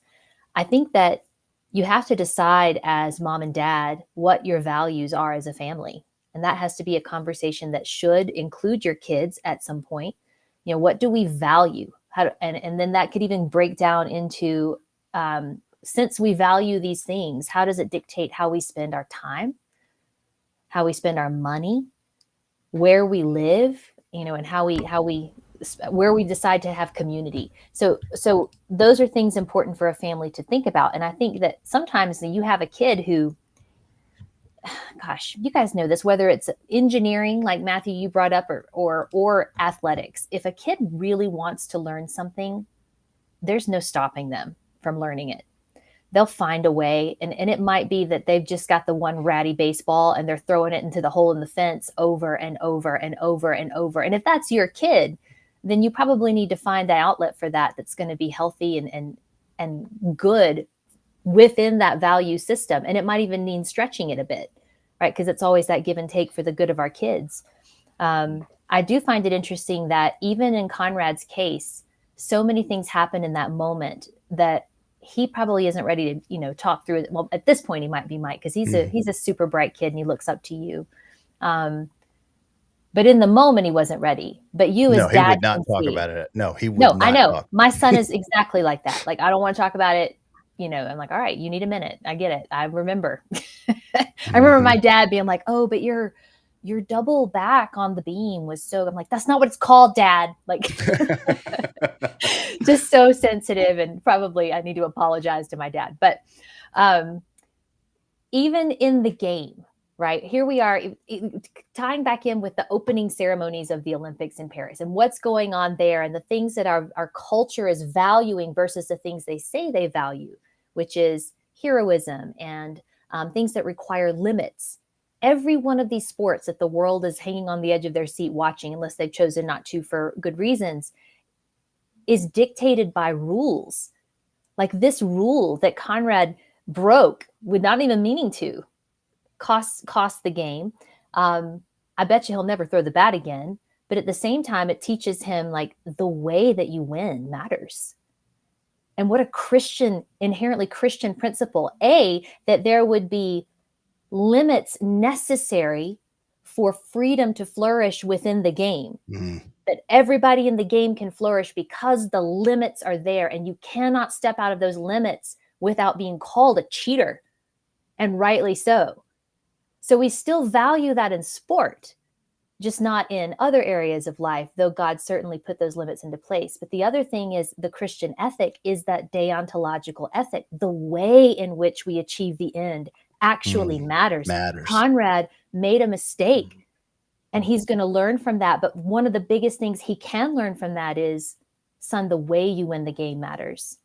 I think that you have to decide as mom and dad what your values are as a family. And that has to be a conversation that should include your kids at some point. What do we value? And then that could even break down into, since we value these things, how does it dictate how we spend our time, how we spend our money, where we live, and where we decide to have community. So those are things important for a family to think about. And I think that sometimes you have a kid who, gosh, you guys know this, whether it's engineering, like Matthew, you brought up, or athletics. If a kid really wants to learn something, there's no stopping them from learning it. They'll find a way. And it might be that they've just got the one ratty baseball and they're throwing it into the hole in the fence over and over and over and over. And if that's your kid, then you probably need to find an outlet for that that's going to be healthy and good within that value system. And it might even mean stretching it a bit, right? Because it's always that give and take for the good of our kids. I do find it interesting that even in Conrad's case, so many things happen in that moment that he probably isn't ready to, talk through it. Well, at this point he might be, Mike, because he's a super bright kid and he looks up to you. But in the moment he wasn't ready. But you as dad, he would not talk about it. No, he would not. No, I know. My son is exactly like that. Like, I don't want to talk about it. I'm like, all right, you need a minute. I get it. I remember. I remember my dad being like, oh, but your double back on the beam was so, I'm like, that's not what it's called, Dad. Like, just so sensitive. And probably I need to apologize to my dad. But even in the game, right, here we are tying back in with the opening ceremonies of the Olympics in Paris and what's going on there and the things that our culture is valuing versus the things they say they value, which is heroism and things that require limits. Every one of these sports that the world is hanging on the edge of their seat watching, unless they've chosen not to for good reasons, is dictated by rules. Like this rule that Conrad broke with not even meaning to cost the game. I bet you he'll never throw the bat again. But at the same time, it teaches him like the way that you win matters. And what a Christian, inherently Christian principle, that there would be limits necessary for freedom to flourish within the game. Mm-hmm. That everybody in the game can flourish because the limits are there, and you cannot step out of those limits without being called a cheater, and rightly so. So we still value that in sport, just not in other areas of life, though God certainly put those limits into place. But the other thing is the Christian ethic is that deontological ethic. The way in which we achieve the end actually matters. Conrad made a mistake, and he's going to learn from that. But one of the biggest things he can learn from that is, son, the way you win the game matters.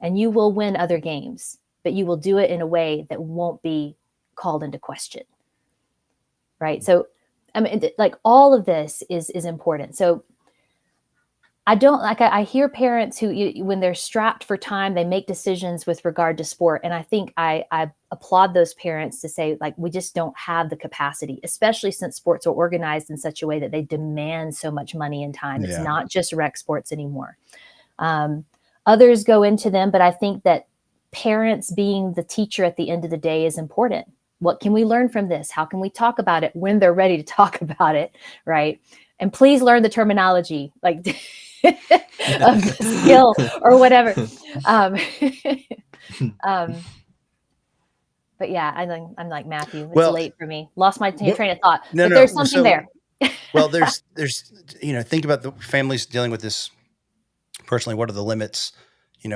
And you will win other games, but you will do it in a way that won't be called into question. Right? So, I mean, like all of this is important. So I hear parents who, when they're strapped for time, they make decisions with regard to sport. And I think I applaud those parents to say, like, we just don't have the capacity, especially since sports are organized in such a way that they demand so much money and time. Yeah. It's not just rec sports anymore. Others go into them, but I think that parents being the teacher at the end of the day is important. What can we learn from this? How can we talk about it when they're ready to talk about it, right? And please learn the terminology, like of the skill or whatever. But yeah, I'm like Matthew. It's late for me. Lost my train of thought. But there's something there. Well, there's think about the families dealing with this personally. What are the limits?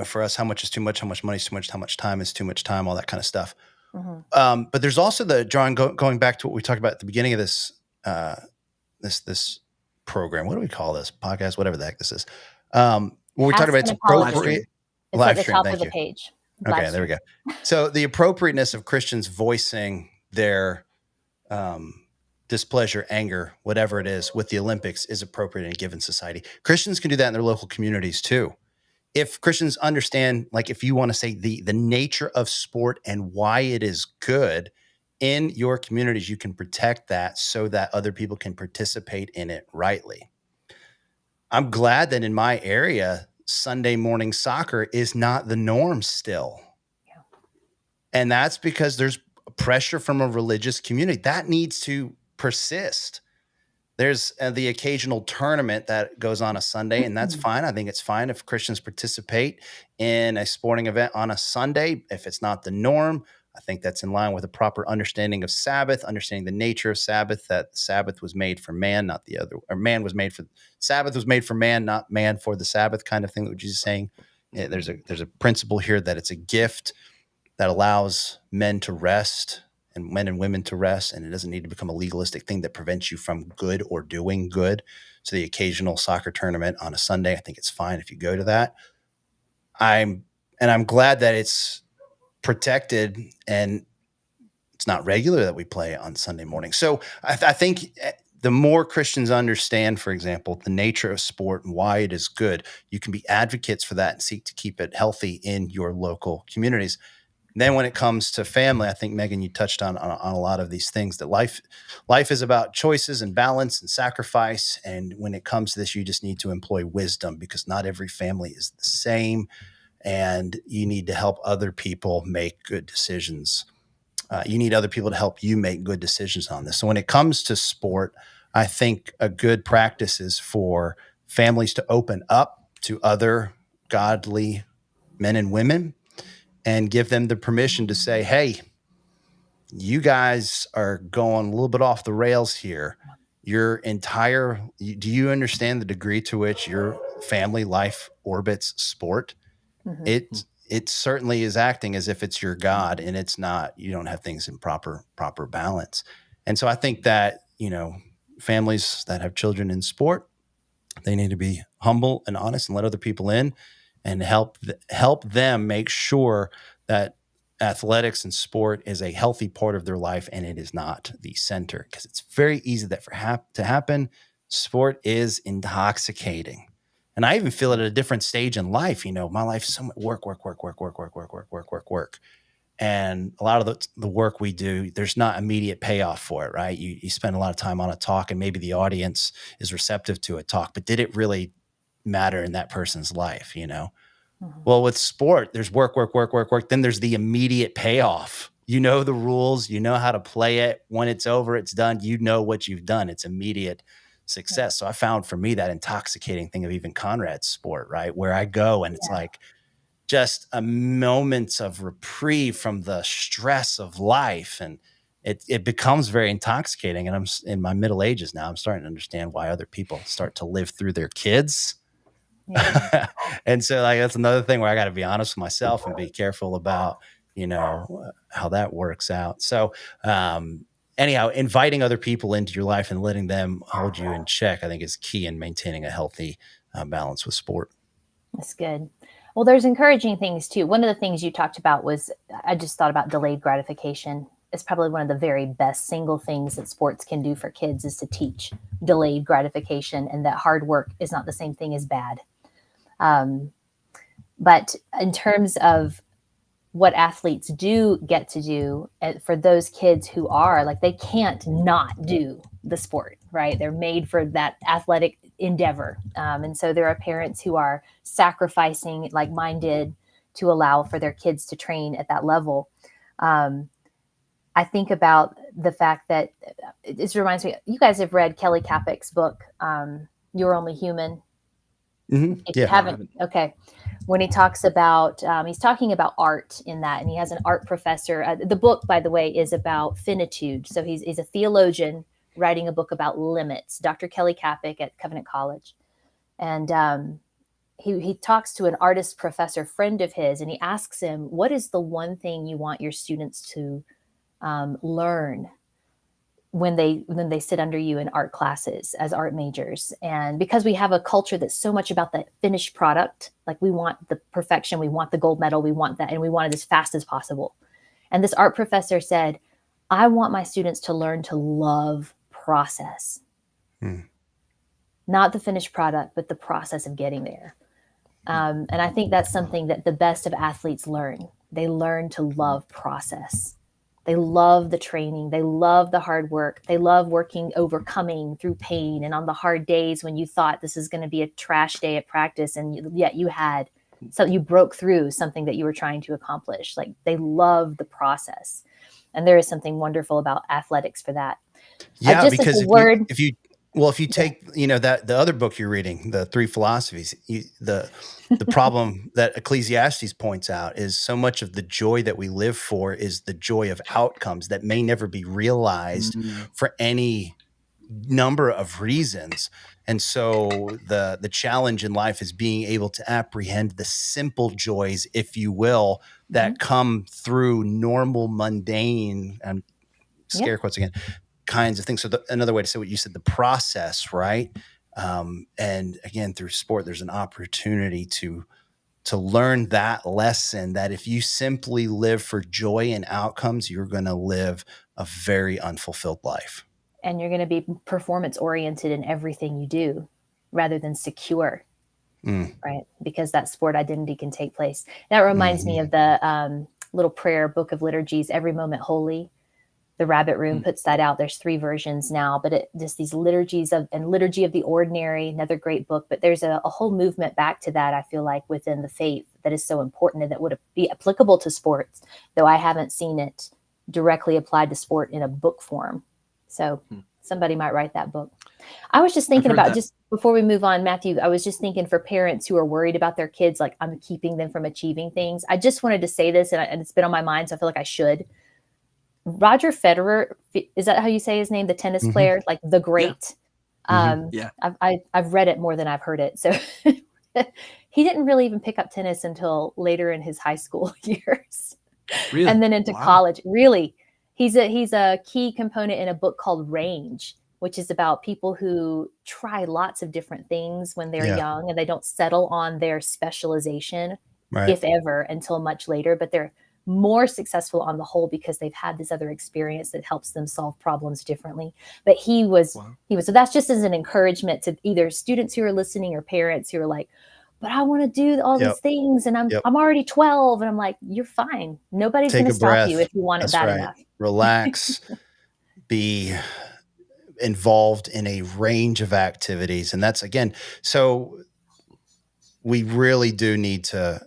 For us, how much is too much? How much money is too much? How much time is too much time? All that kind of stuff. Mm-hmm. But there's also going back to what we talked about at the beginning of this this program. What do we call this podcast? Whatever the heck this is. When we talk about it's appropriate. It's at the top of the page. Okay, there we go. So the appropriateness of Christians voicing their displeasure, anger, whatever it is, with the Olympics is appropriate in a given society. Christians can do that in their local communities too. If Christians understand, like if you want to say the nature of sport and why it is good in your communities, you can protect that so that other people can participate in it rightly. I'm glad that in my area, Sunday morning soccer is not the norm still. Yeah. And that's because there's pressure from a religious community that needs to persist. There's the occasional tournament that goes on a Sunday, and that's fine. I think it's fine if Christians participate in a sporting event on a Sunday. If it's not the norm, I think that's in line with a proper understanding of Sabbath, understanding the nature of Sabbath, that Sabbath was made for man, not the other, or Sabbath was made for man, not man for the Sabbath, kind of thing that Jesus is saying. Yeah, there's a principle here that it's a gift that allows men to rest and men and women to rest, and it doesn't need to become a legalistic thing that prevents you from good or doing good. So the occasional soccer tournament on a Sunday, I think it's fine if you go to that. I'm glad that it's protected and it's not regular that we play on Sunday morning. So I think the more Christians understand, for example, the nature of sport and why it is good, you can be advocates for that and seek to keep it healthy in your local communities. Then when it comes to family, I think, Megan, you touched on a lot of these things, that life is about choices and balance and sacrifice. And when it comes to this, you just need to employ wisdom, because not every family is the same. And you need to help other people make good decisions. You need other people to help you make good decisions on this. So when it comes to sport, I think a good practice is for families to open up to other godly men and women and give them the permission to say, hey, you guys are going a little bit off the rails here. Do you understand the degree to which your family life orbits sport? Mm-hmm. It certainly is acting as if it's your God, and it's not. You don't have things in proper balance. And so I think that, families that have children in sport, they need to be humble and honest and let other people in and help them make sure that athletics and sport is a healthy part of their life, and it is not the center, because it's very easy that to happen. Sport is intoxicating. And I even feel it at a different stage in life. You know, my life's so much work. And a lot of the work we do, there's not immediate payoff for it, right? You spend a lot of time on a talk and maybe the audience is receptive to a talk, but did it really matter in that person's life, you know? Mhm. Well, with sport, there's work. Then there's the immediate payoff. You know the rules, you know how to play it. When it's over, it's done. You know what you've done. It's immediate success. So I found for me that intoxicating thing of even Conrad's sport, right? Where I go and it's like just a moment of reprieve from the stress of life. And it becomes very intoxicating. And I'm in my middle ages now. I'm starting to understand why other people start to live through their kids. Yeah. And so like, that's another thing where I got to be honest with myself and be careful about, you know, how that works out. So, anyhow, inviting other people into your life and letting them hold you in check, I think is key in maintaining a healthy balance with sport. That's good. Well, there's encouraging things too. One of the things you talked about was, I just thought about delayed gratification. It's probably one of the very best single things that sports can do for kids is to teach delayed gratification, and that hard work is not the same thing as bad. But in terms of what athletes do get to do, for those kids who are like, they can't not do the sport, right? They're made for that athletic endeavor. And so there are parents who are sacrificing, like mine did, to allow for their kids to train at that level. I think about the fact that it reminds me, you guys have read Kelly Kapik's book, You're Only Human. Mm-hmm. If you haven't, okay. When he talks about, he's talking about art in that, and he has an art professor. The book, by the way, is about finitude. So he's a theologian writing a book about limits, Dr. Kelly Kapik at Covenant College. And he talks to an artist professor friend of his, and he asks him, what is the one thing you want your students to learn when they sit under you in art classes as art majors? And because we have a culture that's so much about the finished product, like we want the perfection, we want the gold medal, we want that, and we want it as fast as possible. And this art professor said, I want my students to learn to love process. Not the finished product, but the process of getting there. And I think that's something that the best of athletes learn. They learn to love process. They love the training. They love the hard work. They love working, overcoming through pain. And on the hard days when you thought this is going to be a trash day at practice, and yet you broke through something that you were trying to accomplish. Like, they love the process. And there is something wonderful about athletics for that. Yeah, because if you take, you know, that the other book you're reading, the Three Philosophies, the problem that Ecclesiastes points out is so much of the joy that we live for is the joy of outcomes that may never be realized for any number of reasons. And so the challenge in life is being able to apprehend the simple joys, if you will, that come through normal, mundane, and scare quotes again, kinds of things. So another way to say what you said, the process, right? And again, through sport, there's an opportunity to learn that lesson, that if you simply live for joy and outcomes, you're going to live a very unfulfilled life. And you're going to be performance oriented in everything you do rather than secure, right? Because that sport identity can take place. That reminds me of the little prayer book of liturgies, Every Moment Holy. The Rabbit Room puts that out. There's 3 versions now, but just these liturgies and Liturgy of the Ordinary, another great book. But there's a whole movement back to that, I feel like, within the faith that is so important and that would be applicable to sports, though I haven't seen it directly applied to sport in a book form. So somebody might write that book. I was just thinking about, just before we move on, Matthew, I was just thinking for parents who are worried about their kids, like, I'm keeping them from achieving things. I just wanted to say this, and it's been on my mind, so I feel like I should. Roger Federer, is that how you say his name? The tennis player, like the great. I've read it more than I've heard it. So he didn't really even pick up tennis until later in his high school years, and then into college. Really, he's a key component in a book called Range, which is about people who try lots of different things when they're young, and they don't settle on their specialization, if ever, until much later. But they're more successful on the whole because they've had this other experience that helps them solve problems differently. But he was, so that's just as an encouragement to either students who are listening or parents who are like, but I want to do all these things and I'm already 12. And I'm like, you're fine. Nobody's going to stop you if you want it bad enough. Relax, be involved in a range of activities. And that's, again, so we really do need to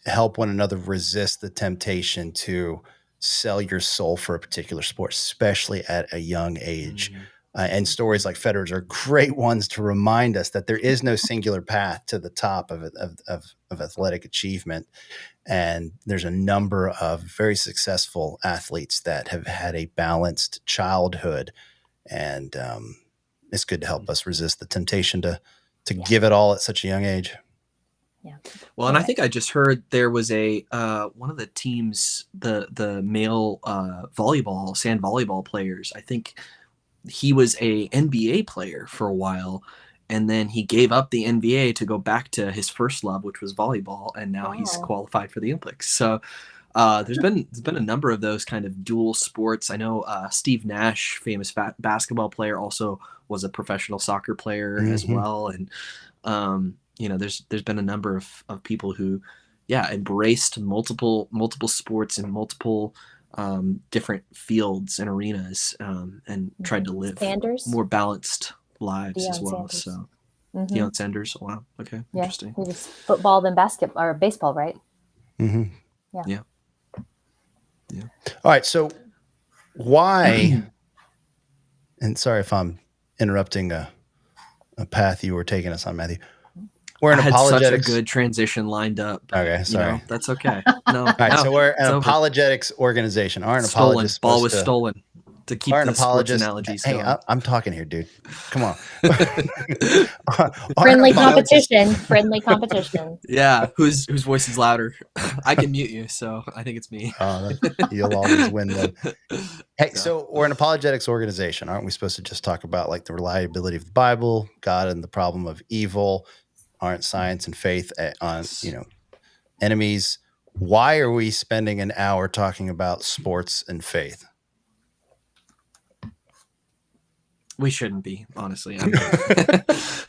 help one another resist the temptation to sell your soul for a particular sport, especially at a young age. And stories like Federer's are great ones to remind us that there is no singular path to the top of athletic achievement. And there's a number of very successful athletes that have had a balanced childhood. And it's good to help us resist the temptation to give it all at such a young age. Yeah. Well, and I think I just heard there was a one of the teams, the male sand volleyball players. I think he was a NBA player for a while, and then he gave up the NBA to go back to his first love, which was volleyball, and now he's qualified for the Olympics. So there's been a number of those kind of dual sports. I know Steve Nash, famous basketball player, also was a professional soccer player as well, and there's been a number of people who embraced multiple sports and multiple different fields and arenas and tried to live more balanced lives as well. Sanders. So Deion Sanders, wow, okay, interesting. He was football then basketball or baseball, right? Yeah. All right, so why and sorry if I'm interrupting a path you were taking us on, Matthew. We're in apologetics. Such a good transition lined up. Okay, sorry. That's okay. No. All right, so we're an apologetics organization. Aren't apologists ball was stolen to keep the sports analogies going. Hey, I'm talking here, dude. Come on. Friendly competition. Yeah, whose voice is louder? I can mute you, so I think it's me. You'll always win then. Hey, so we're an apologetics organization. Aren't we supposed to just talk about like the reliability of the Bible, God and the problem of evil? Aren't science and faith on enemies? Why are we spending an hour talking about sports and faith? We shouldn't be, honestly. Because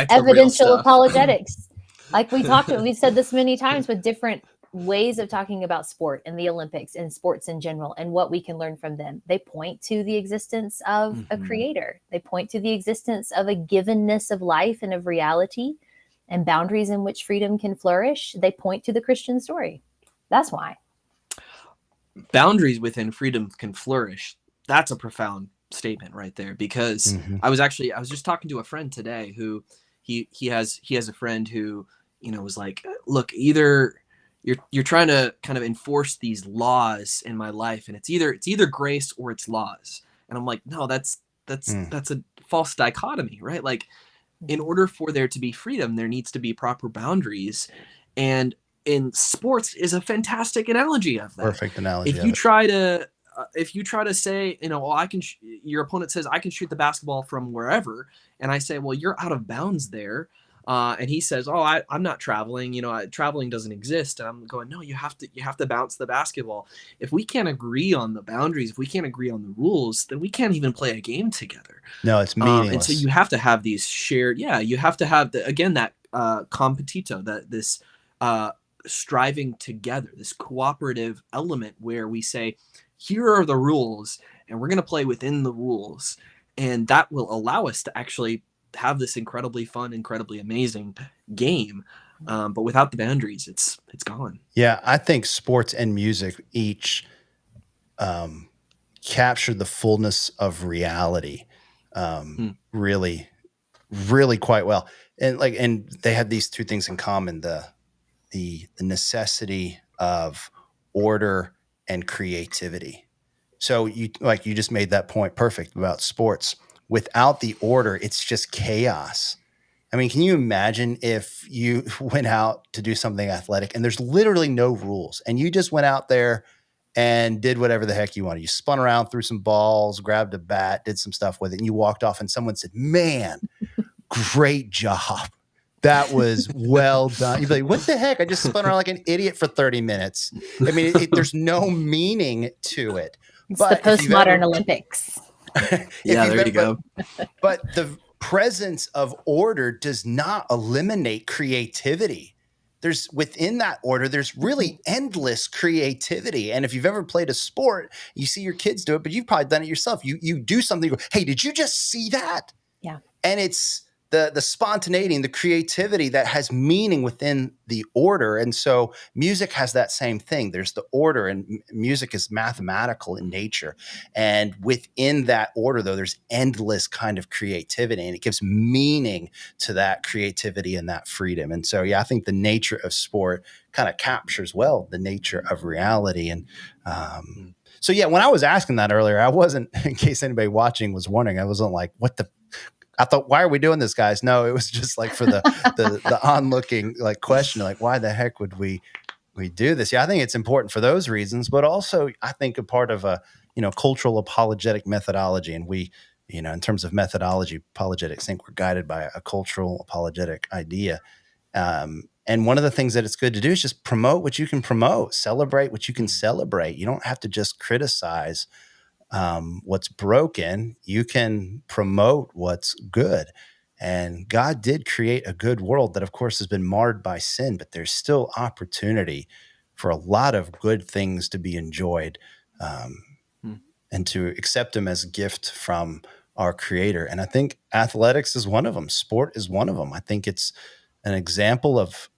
evidential apologetics. Like we've said this many times with different ways of talking about sport and the Olympics and sports in general and what we can learn from them. They point to the existence of a creator. They point to the existence of a givenness of life and of reality and boundaries in which freedom can flourish. They point to the Christian story. That's why. Boundaries within freedom can flourish. That's a profound statement right there, because I was just talking to a friend today who he has a friend who was like, look, either you're trying to kind of enforce these laws in my life, and it's either grace or it's laws. And I'm like, no, that's a false dichotomy, right? Like, in order for there to be freedom, there needs to be proper boundaries, and in sports is a fantastic analogy of that. Perfect analogy. If you try to say, your opponent says I can shoot the basketball from wherever, and I say, well, you're out of bounds there. And he says, I'm not traveling, traveling doesn't exist. And I'm going, no, you have to bounce the basketball. If we can't agree on the boundaries, if we can't agree on the rules, then we can't even play a game together. No, it's meaningless. And so you have to have these shared, you have to have that competito, this striving together, this cooperative element where we say, here are the rules and we're going to play within the rules. And that will allow us to actually have this incredibly fun, incredibly amazing game. But without the boundaries, it's gone. Yeah, I think sports and music each captured the fullness of reality really, really quite well. And they had these two things in common: the necessity of order and creativity. So you just made that point perfect about sports. Without the order, it's just chaos. I mean, can you imagine if you went out to do something athletic and there's literally no rules and you just went out there and did whatever the heck you wanted? You spun around, threw some balls, grabbed a bat, did some stuff with it, and you walked off and someone said, man, great job. that was well done. You'd be like, what the heck? I just spun around like an idiot for 30 minutes. I mean, there's no meaning to it. It's But the postmodern Olympics. Yeah, there you go. But the presence of order does not eliminate creativity. There's within that order, there's really endless creativity. And if you've ever played a sport, you see your kids do it, but you've probably done it yourself. You do something, you go, hey, did you just see that? Yeah. And it's the spontaneity and the creativity that has meaning within the order. And so music has that same thing. There's the order, and music is mathematical in nature. And within that order, though, there's endless kind of creativity, and it gives meaning to that creativity and that freedom. And so, yeah, I think the nature of sport kind of captures well the nature of reality. And so, yeah, when I was asking that earlier, I wasn't, in case anybody watching was wondering, I wasn't like, I thought, why are we doing this, guys? No, it was just like for the onlooking like question, like, why the heck would we do this? Yeah, I think it's important for those reasons, but also I think a part of a, cultural apologetic methodology. And we, in terms of methodology, apologetics, I think we're guided by a cultural apologetic idea. And one of the things that it's good to do is just promote what you can promote, celebrate what you can celebrate. You don't have to just criticize what's broken. You can promote what's good. And God did create a good world that, of course, has been marred by sin, but there's still opportunity for a lot of good things to be enjoyed, and to accept them as a gift from our Creator. And I think athletics is one of them. Sport is one of them. I think it's an example of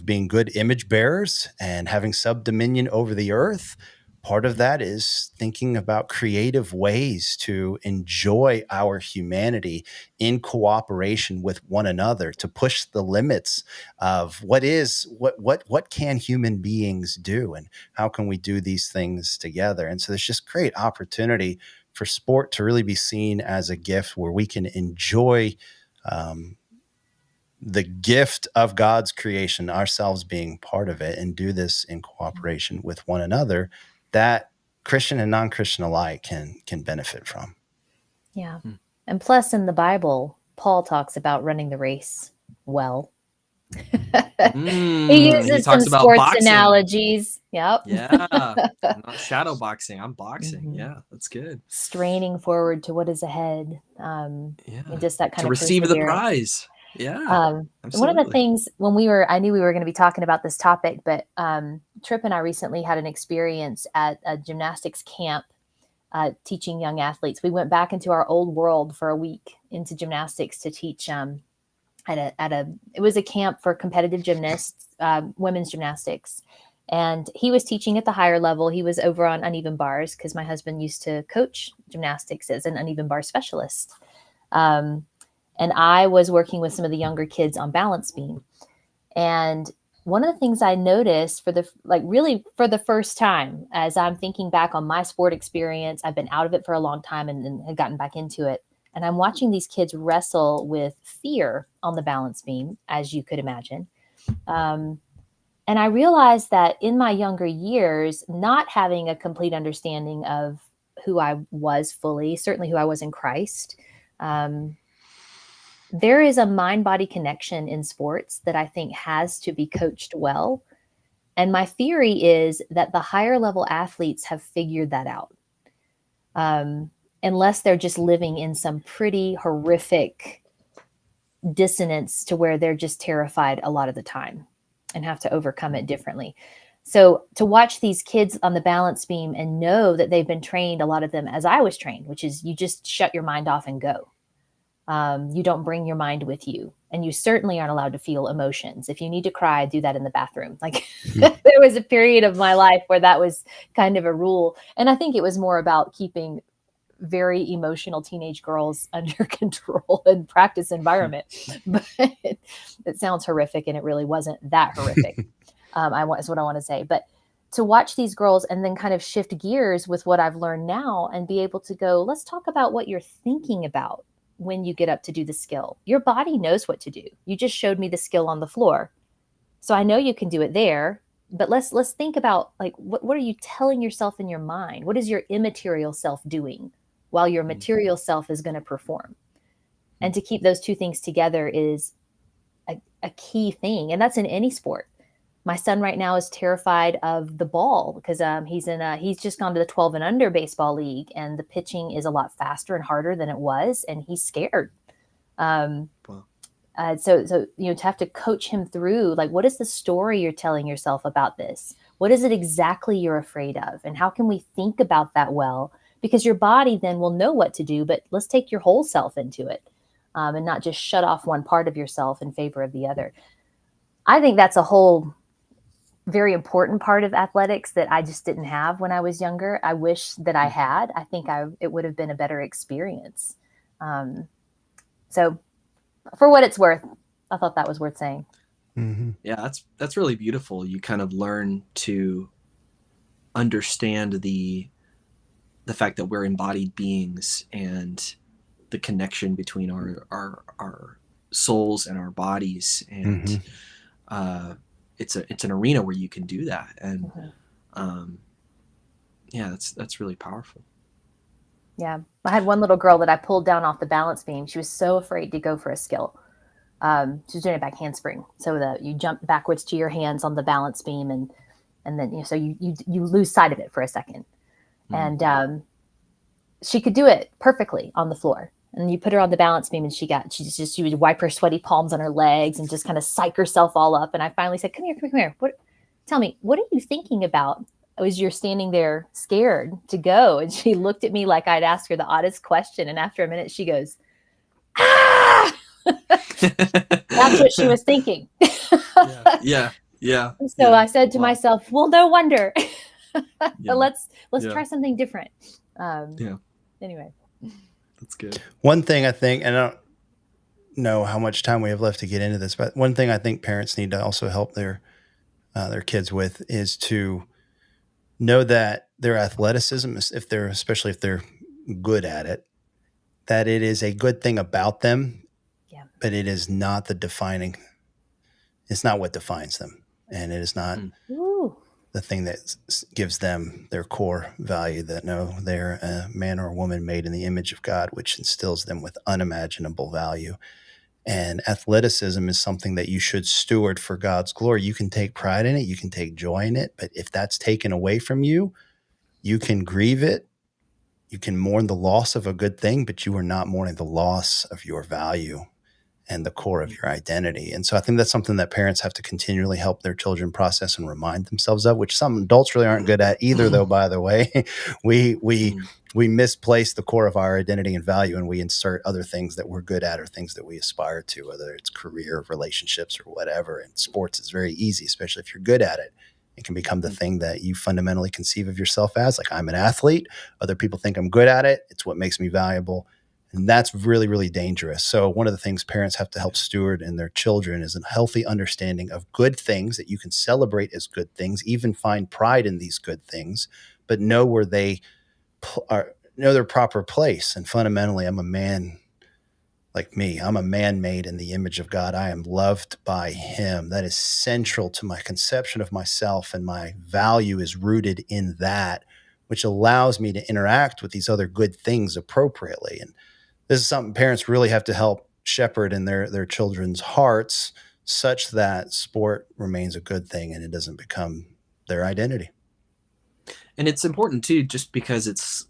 being good image bearers and having subdominion over the earth. Part of that is thinking about creative ways to enjoy our humanity in cooperation with one another, to push the limits of what can human beings do, and how can we do these things together. And so there's just great opportunity for sport to really be seen as a gift where we can enjoy the gift of God's creation, ourselves being part of it, and do this in cooperation with one another, that Christian and non-Christian alike can benefit from. Yeah. And plus in the Bible, Paul talks about running the race well. He uses some sports boxing analogies. Yep. Yeah. I'm not shadow boxing. I'm boxing. Mm-hmm. Yeah, that's good. Straining forward to what is ahead. And just that kind to of receive the prize. Yeah. One of the things I knew we were going to be talking about this topic, but Tripp and I recently had an experience at a gymnastics camp teaching young athletes. We went back into our old world for a week into gymnastics to teach it was a camp for competitive gymnasts, women's gymnastics. And he was teaching at the higher level. He was over on uneven bars because my husband used to coach gymnastics as an uneven bar specialist. And I was working with some of the younger kids on balance beam. And one of the things I noticed for the first time, as I'm thinking back on my sport experience, I've been out of it for a long time and had gotten back into it. And I'm watching these kids wrestle with fear on the balance beam, as you could imagine. And I realized that in my younger years, not having a complete understanding of who I was fully, certainly who I was in Christ, there is a mind-body connection in sports that I think has to be coached well. And my theory is that the higher level athletes have figured that out. Unless they're just living in some pretty horrific dissonance to where they're just terrified a lot of the time and have to overcome it differently. So to watch these kids on the balance beam and know that they've been trained, a lot of them as I was trained, which is you just shut your mind off and go. You don't bring your mind with you, and you certainly aren't allowed to feel emotions. If you need to cry, do that in the bathroom. Like there was a period of my life where that was kind of a rule. And I think it was more about keeping very emotional teenage girls under control and practice environment. But it sounds horrific, and it really wasn't that horrific. Is what I want to say. But to watch these girls and then kind of shift gears with what I've learned now and be able to go, let's talk about what you're thinking about when you get up to do the skill. Your body knows what to do. You just showed me the skill on the floor. So I know you can do it there, but let's think about like, what are you telling yourself in your mind? What is your immaterial self doing while your material self is going to perform? And to keep those two things together is a key thing. And that's in any sport. My son right now is terrified of the ball because he's just gone to the 12 and under baseball league, and the pitching is a lot faster and harder than it was, and he's scared. Wow. So to have to coach him through, like, what is the story you're telling yourself about this? What is it exactly you're afraid of? And how can we think about that well? Because your body then will know what to do, but let's take your whole self into it, and not just shut off one part of yourself in favor of the other. I think that's a whole very important part of athletics that I just didn't have when I was younger. I wish that I had. I think it would have been a better experience. So for what it's worth, I thought that was worth saying. Mm-hmm. Yeah, that's really beautiful. You kind of learn to understand the fact that we're embodied beings and the connection between our souls and our bodies. And it's an arena where you can do that. And yeah, that's really powerful. Yeah. I had one little girl that I pulled down off the balance beam. She was so afraid to go for a skill. She was doing a back handspring. So that you jump backwards to your hands on the balance beam, and then, so you lose sight of it for a second. And she could do it perfectly on the floor. And you put her on the balance beam, and she would wipe her sweaty palms on her legs and just kind of psych herself all up. And I finally said, come here. Tell me, what are you thinking about as you're standing there scared to go? And she looked at me like I'd asked her the oddest question. And after a minute, she goes, ah! That's what she was thinking. Yeah. So I said to myself, well, no wonder. But let's try something different. Anyway. That's good. One thing I think, and I don't know how much time we have left to get into this, but one thing I think parents need to also help their kids with is to know that their athleticism, especially if they're good at it, that it is a good thing about them, but it is not it's not what defines them. And it is not the thing that gives them their core value, that they're a man or a woman made in the image of God, which instills them with unimaginable value. And athleticism is something that you should steward for God's glory. You can take pride in it. You can take joy in it. But if that's taken away from you, you can grieve it. You can mourn the loss of a good thing, but you are not mourning the loss of your value and the core of your identity. And so I think that's something that parents have to continually help their children process and remind themselves of, which some adults really aren't good at either, though, by the way. We misplace the core of our identity and value, and we insert other things that we're good at or things that we aspire to, whether it's career, relationships, or whatever. And sports is very easy, especially if you're good at it. It can become the thing that you fundamentally conceive of yourself as, like, I'm an athlete. Other people think I'm good at it. It's what makes me valuable. And that's really, really dangerous. So one of the things parents have to help steward in their children is a healthy understanding of good things that you can celebrate as good things, even find pride in these good things, but know where they know their proper place. And fundamentally, I'm a man like me. I'm a man made in the image of God. I am loved by him. That is central to my conception of myself, and my value is rooted in that, which allows me to interact with these other good things appropriately. And this is something parents really have to help shepherd in their children's hearts, such that sport remains a good thing and it doesn't become their identity. And it's important too, just because it's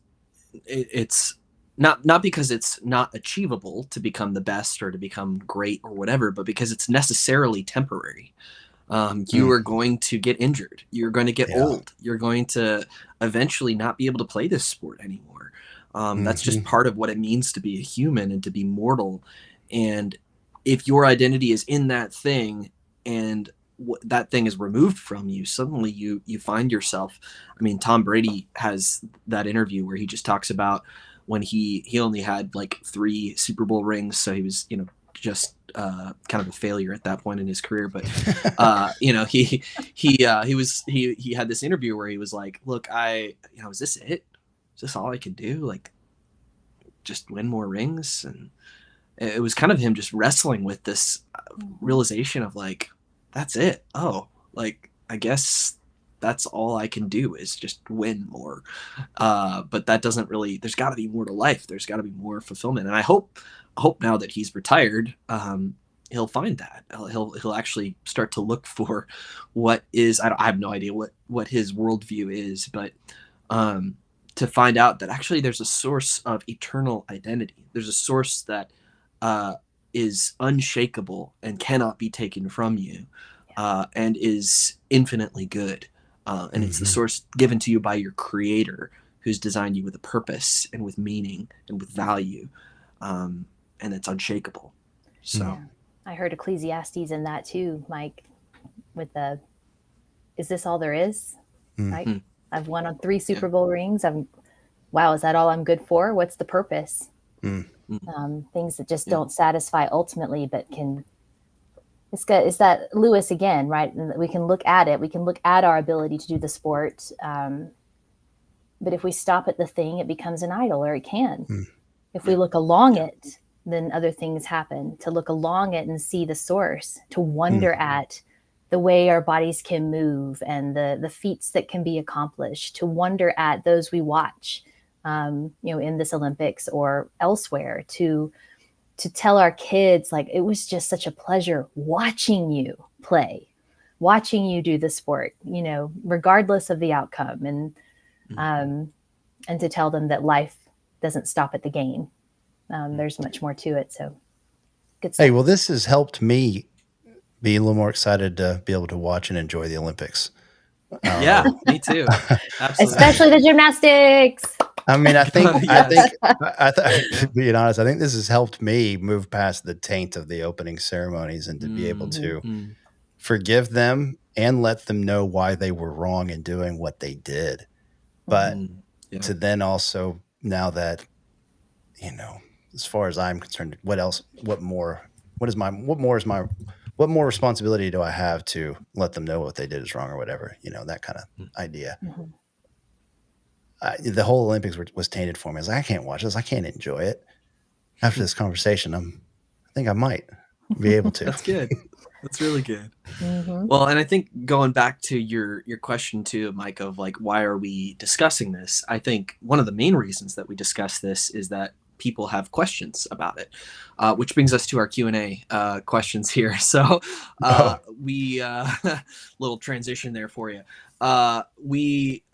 not because it's not achievable to become the best or to become great or whatever, but because it's necessarily temporary. You are going to get injured. You're going to get old. You're going to eventually not be able to play this sport anymore. That's just part of what it means to be a human and to be mortal. And if your identity is in that thing and that thing is removed from you, suddenly you find yourself. I mean, Tom Brady has that interview where he just talks about when he only had like 3 Super Bowl rings. So he was, just kind of a failure at that point in his career. But, he had this interview where he was like, look, is this it? Is this all I can do? Like, just win more rings? And it was kind of him just wrestling with this realization of like, that's it. Oh, like, I guess that's all I can do is just win more. But that doesn't really, there's got to be more to life. There's got to be more fulfillment. And I hope now that he's retired, he'll find that he'll actually start to look for what is, I have no idea what his worldview is, but to find out that actually there's a source of eternal identity. There's a source that is unshakable and cannot be taken from you, and is infinitely good. And it's the source given to you by your creator, who's designed you with a purpose and with meaning and with value. And it's unshakable. So yeah. I heard Ecclesiastes in that too, Mike, with is this all there is? Right? I've won on 3 Super Bowl rings. Wow, is that all I'm good for? What's the purpose? Things that just don't satisfy ultimately, but it's that Lewis again, right? And we can look at it. We can look at our ability to do the sport. But if we stop at the thing, it becomes an idol, or it can. If we look along it, then other things happen. To look along it and see the source, to wonder at the way our bodies can move and the feats that can be accomplished, to wonder at those we watch, in this Olympics or elsewhere, to tell our kids, like, it was just such a pleasure watching you play, watching you do the sport, regardless of the outcome, and to tell them that life doesn't stop at the game. There's much more to it. So good stuff. Hey, well, this has helped me be a little more excited to be able to watch and enjoy the Olympics. Yeah, me too. Absolutely. Especially the gymnastics. I mean, I think, Yes. being honest, I think this has helped me move past the taint of the opening ceremonies and to be able to forgive them and let them know why they were wrong in doing what they did. But to then also, now that, as far as I'm concerned, what more responsibility do I have to let them know what they did is wrong or whatever, that kind of idea. The whole Olympics was tainted for me. I was like, I can't watch this. I can't enjoy it. After this conversation, I think I might be able to. That's good. That's really good. Well, and I think going back to your question too, Mike, of like, why are we discussing this? I think one of the main reasons that we discuss this is that people have questions about it, which brings us to our Q&A questions here. So we little transition there for you. We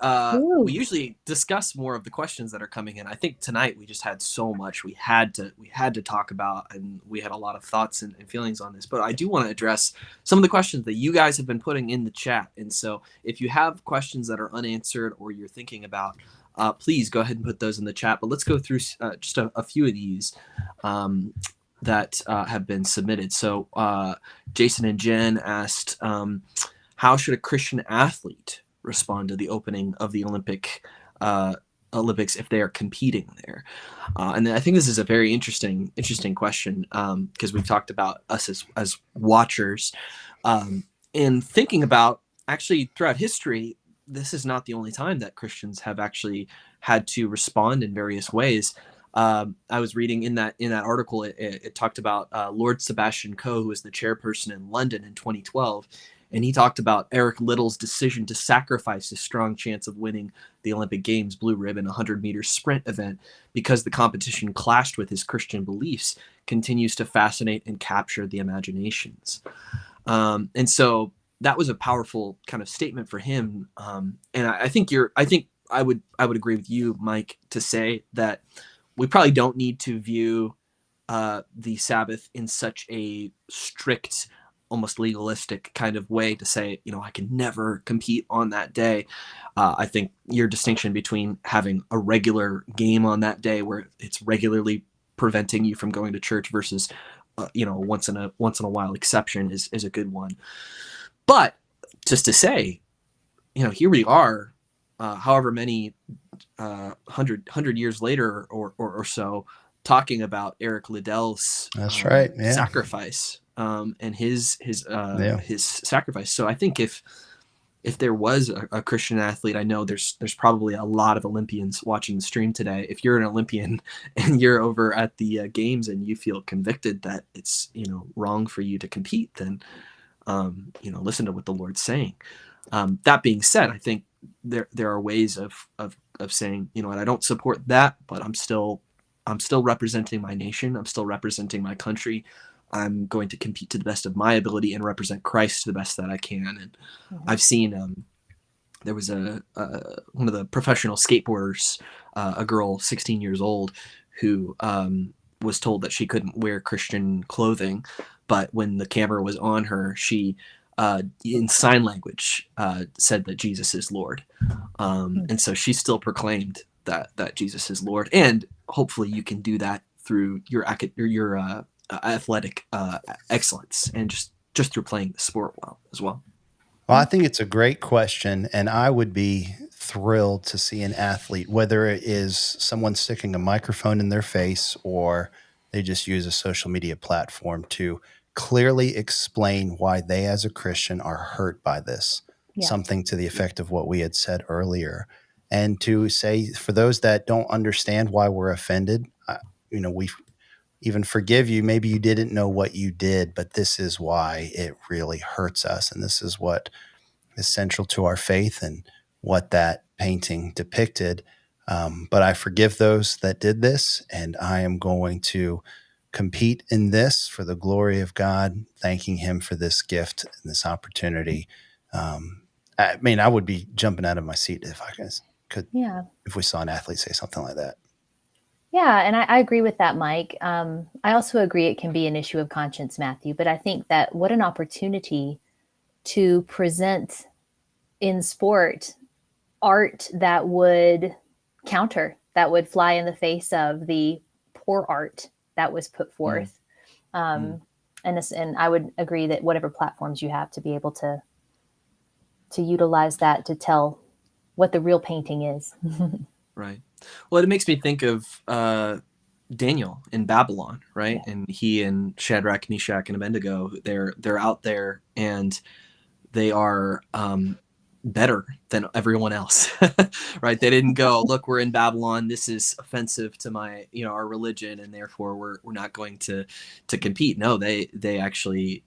usually discuss more of the questions that are coming in. I think tonight we just had so much we had to talk about, and we had a lot of thoughts and feelings on this. But I do want to address some of the questions that you guys have been putting in the chat. And so if you have questions that are unanswered or you're thinking about, please go ahead and put those in the chat. But let's go through just a few of these that have been submitted. So Jason and Jen asked, how should a Christian athlete respond to the opening of the Olympics if they are competing there? And I think this is a very interesting question, because we've talked about us as watchers, and thinking about, actually throughout history, this is not the only time that Christians have actually had to respond in various ways. I was reading in that article, it talked about Lord Sebastian Coe, who was the chairperson in London in 2012. And he talked about Eric Little's decision to sacrifice his strong chance of winning the Olympic Games blue ribbon 100-meter sprint event because the competition clashed with his Christian beliefs continues to fascinate and capture the imaginations. And so that was a powerful kind of statement for him. And I think I would agree with you, Mike, to say that we probably don't need to view the Sabbath in such a strict, almost legalistic kind of way to say, I can never compete on that day. I think your distinction between having a regular game on that day where it's regularly preventing you from going to church versus, once in a while exception is a good one. But just to say, here we are, however many 100 years later or so, talking about Eric Liddell's sacrifice. And his sacrifice. So I think if there was a Christian athlete, I know there's probably a lot of Olympians watching the stream today. If you're an Olympian and you're over at the games and you feel convicted that it's wrong for you to compete, then listen to what the Lord's saying. That being said, I think there are ways of saying, I don't support that, but I'm still representing my nation. I'm still representing my country. I'm going to compete to the best of my ability and represent Christ to the best that I can. And I've seen there was one of the professional skateboarders, a girl 16 years old, who was told that she couldn't wear Christian clothing, but when the camera was on her, she in sign language said that Jesus is Lord, and so she still proclaimed that Jesus is Lord. And hopefully, you can do that through your athletic excellence and just through playing the sport well as well. Well, I think it's a great question, and I would be thrilled to see an athlete, whether it is someone sticking a microphone in their face or they just use a social media platform to clearly explain why they as a Christian are hurt by this, something to the effect of what we had said earlier. And to say, for those that don't understand why we're offended, we even forgive you. Maybe you didn't know what you did, but this is why it really hurts us. And this is what is central to our faith and what that painting depicted. But I forgive those that did this, and I am going to compete in this for the glory of God, thanking him for this gift and this opportunity. I mean, I would be jumping out of my seat if I could, if we saw an athlete say something like that. Yeah, and I agree with that, Mike. I also agree it can be an issue of conscience, Matthew, but I think that what an opportunity to present in sport art that would counter, that would fly in the face of the poor art that was put forth. And I would agree that whatever platforms you have to be able to utilize that to tell what the real painting is. Right. Well, it makes me think of Daniel in Babylon, right? Yeah. And he and Shadrach, Meshach, and Abednego, they're out there and they are better than everyone else, right? They didn't go, look, we're in Babylon. This is offensive to our religion, and therefore we're not going to compete. No, they actually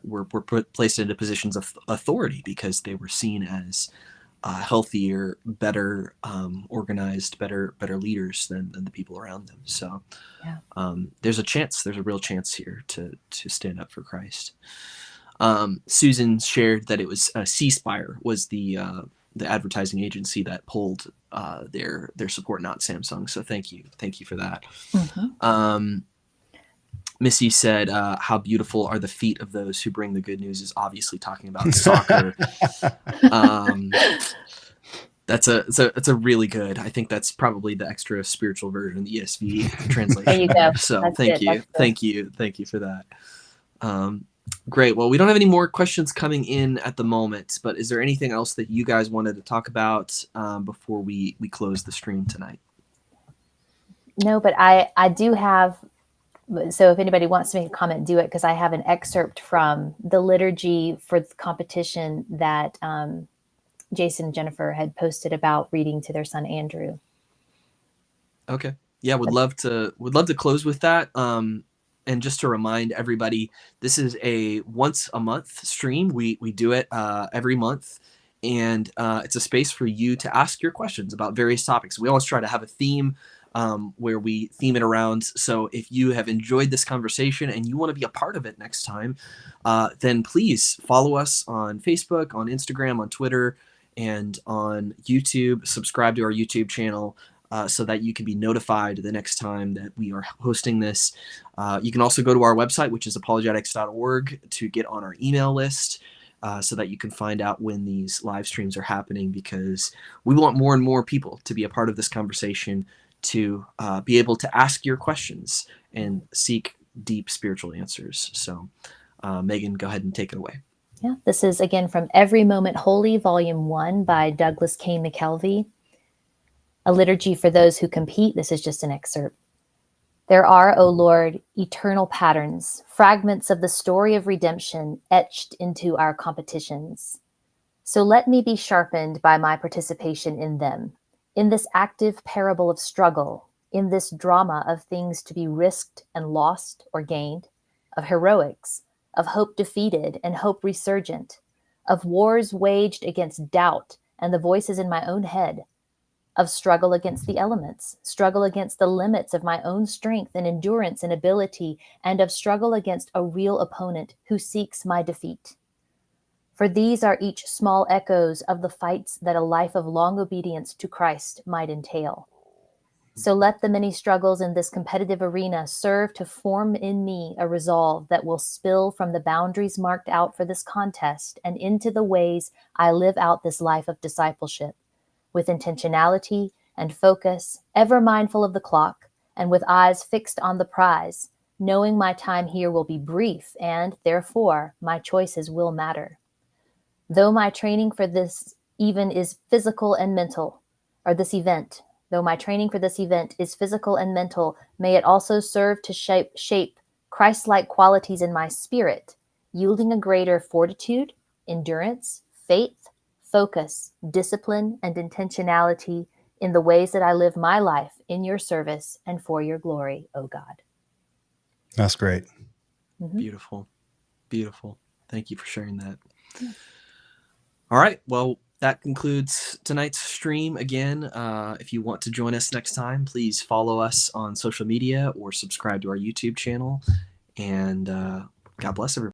were placed into positions of authority because they were seen as healthier, better organized, better leaders than the people around them. So there's a real chance here to stand up for Christ. Susan shared that it was C-Spire was the advertising agency that pulled their support, not Samsung. So thank you for that. Missy said, how beautiful are the feet of those who bring the good news, is obviously talking about soccer. That's a really good. I think that's probably the extra spiritual version, the ESV translation. There you go. So thank you for that. Great. Well, we don't have any more questions coming in at the moment, but is there anything else that you guys wanted to talk about before we close the stream tonight? No, but I do have. So if anybody wants to make a comment, do it, because I have an excerpt from the liturgy for the competition that Jason and Jennifer had posted about reading to their son Andrew. Okay. Yeah, would love to close with that. And just to remind everybody, this is a once a month stream. We do it every month, and it's a space for you to ask your questions about various topics. We always try to have a theme where we theme it around. So if you have enjoyed this conversation and you want to be a part of it next time, then please follow us on Facebook, on Instagram, on Twitter, and on YouTube. Subscribe to our YouTube channel so that you can be notified the next time that we are hosting this. You can also go to our website, which is apologetics.org, to get on our email list so that you can find out when these live streams are happening, because we want more and more people to be a part of this conversation, to be able to ask your questions and seek deep spiritual answers. So Megan, go ahead and take it away. Yeah, this is again from Every Moment Holy, Volume 1 by Douglas K. McKelvey. A liturgy for those who compete. This is just an excerpt. There are, O Lord, eternal patterns, fragments of the story of redemption etched into our competitions. So let me be sharpened by my participation in them, in this active parable of struggle, in this drama of things to be risked and lost or gained, of heroics, of hope defeated and hope resurgent, of wars waged against doubt and the voices in my own head, of struggle against the elements, struggle against the limits of my own strength and endurance and ability, and of struggle against a real opponent who seeks my defeat. For these are each small echoes of the fights that a life of long obedience to Christ might entail. So let the many struggles in this competitive arena serve to form in me a resolve that will spill from the boundaries marked out for this contest and into the ways I live out this life of discipleship, with intentionality and focus, ever mindful of the clock, and with eyes fixed on the prize, knowing my time here will be brief and, therefore, my choices will matter. Though my training for this even is physical and mental, or this event, though my training for this event is physical and mental, may it also serve to shape Christ-like qualities in my spirit, yielding a greater fortitude, endurance, faith, focus, discipline, and intentionality in the ways that I live my life in your service and for your glory, O God. That's great. Mm-hmm. Beautiful. Beautiful. Thank you for sharing that. Yeah. All right. Well, that concludes tonight's stream. Again, if you want to join us next time, please follow us on social media or subscribe to our YouTube channel. And God bless everybody.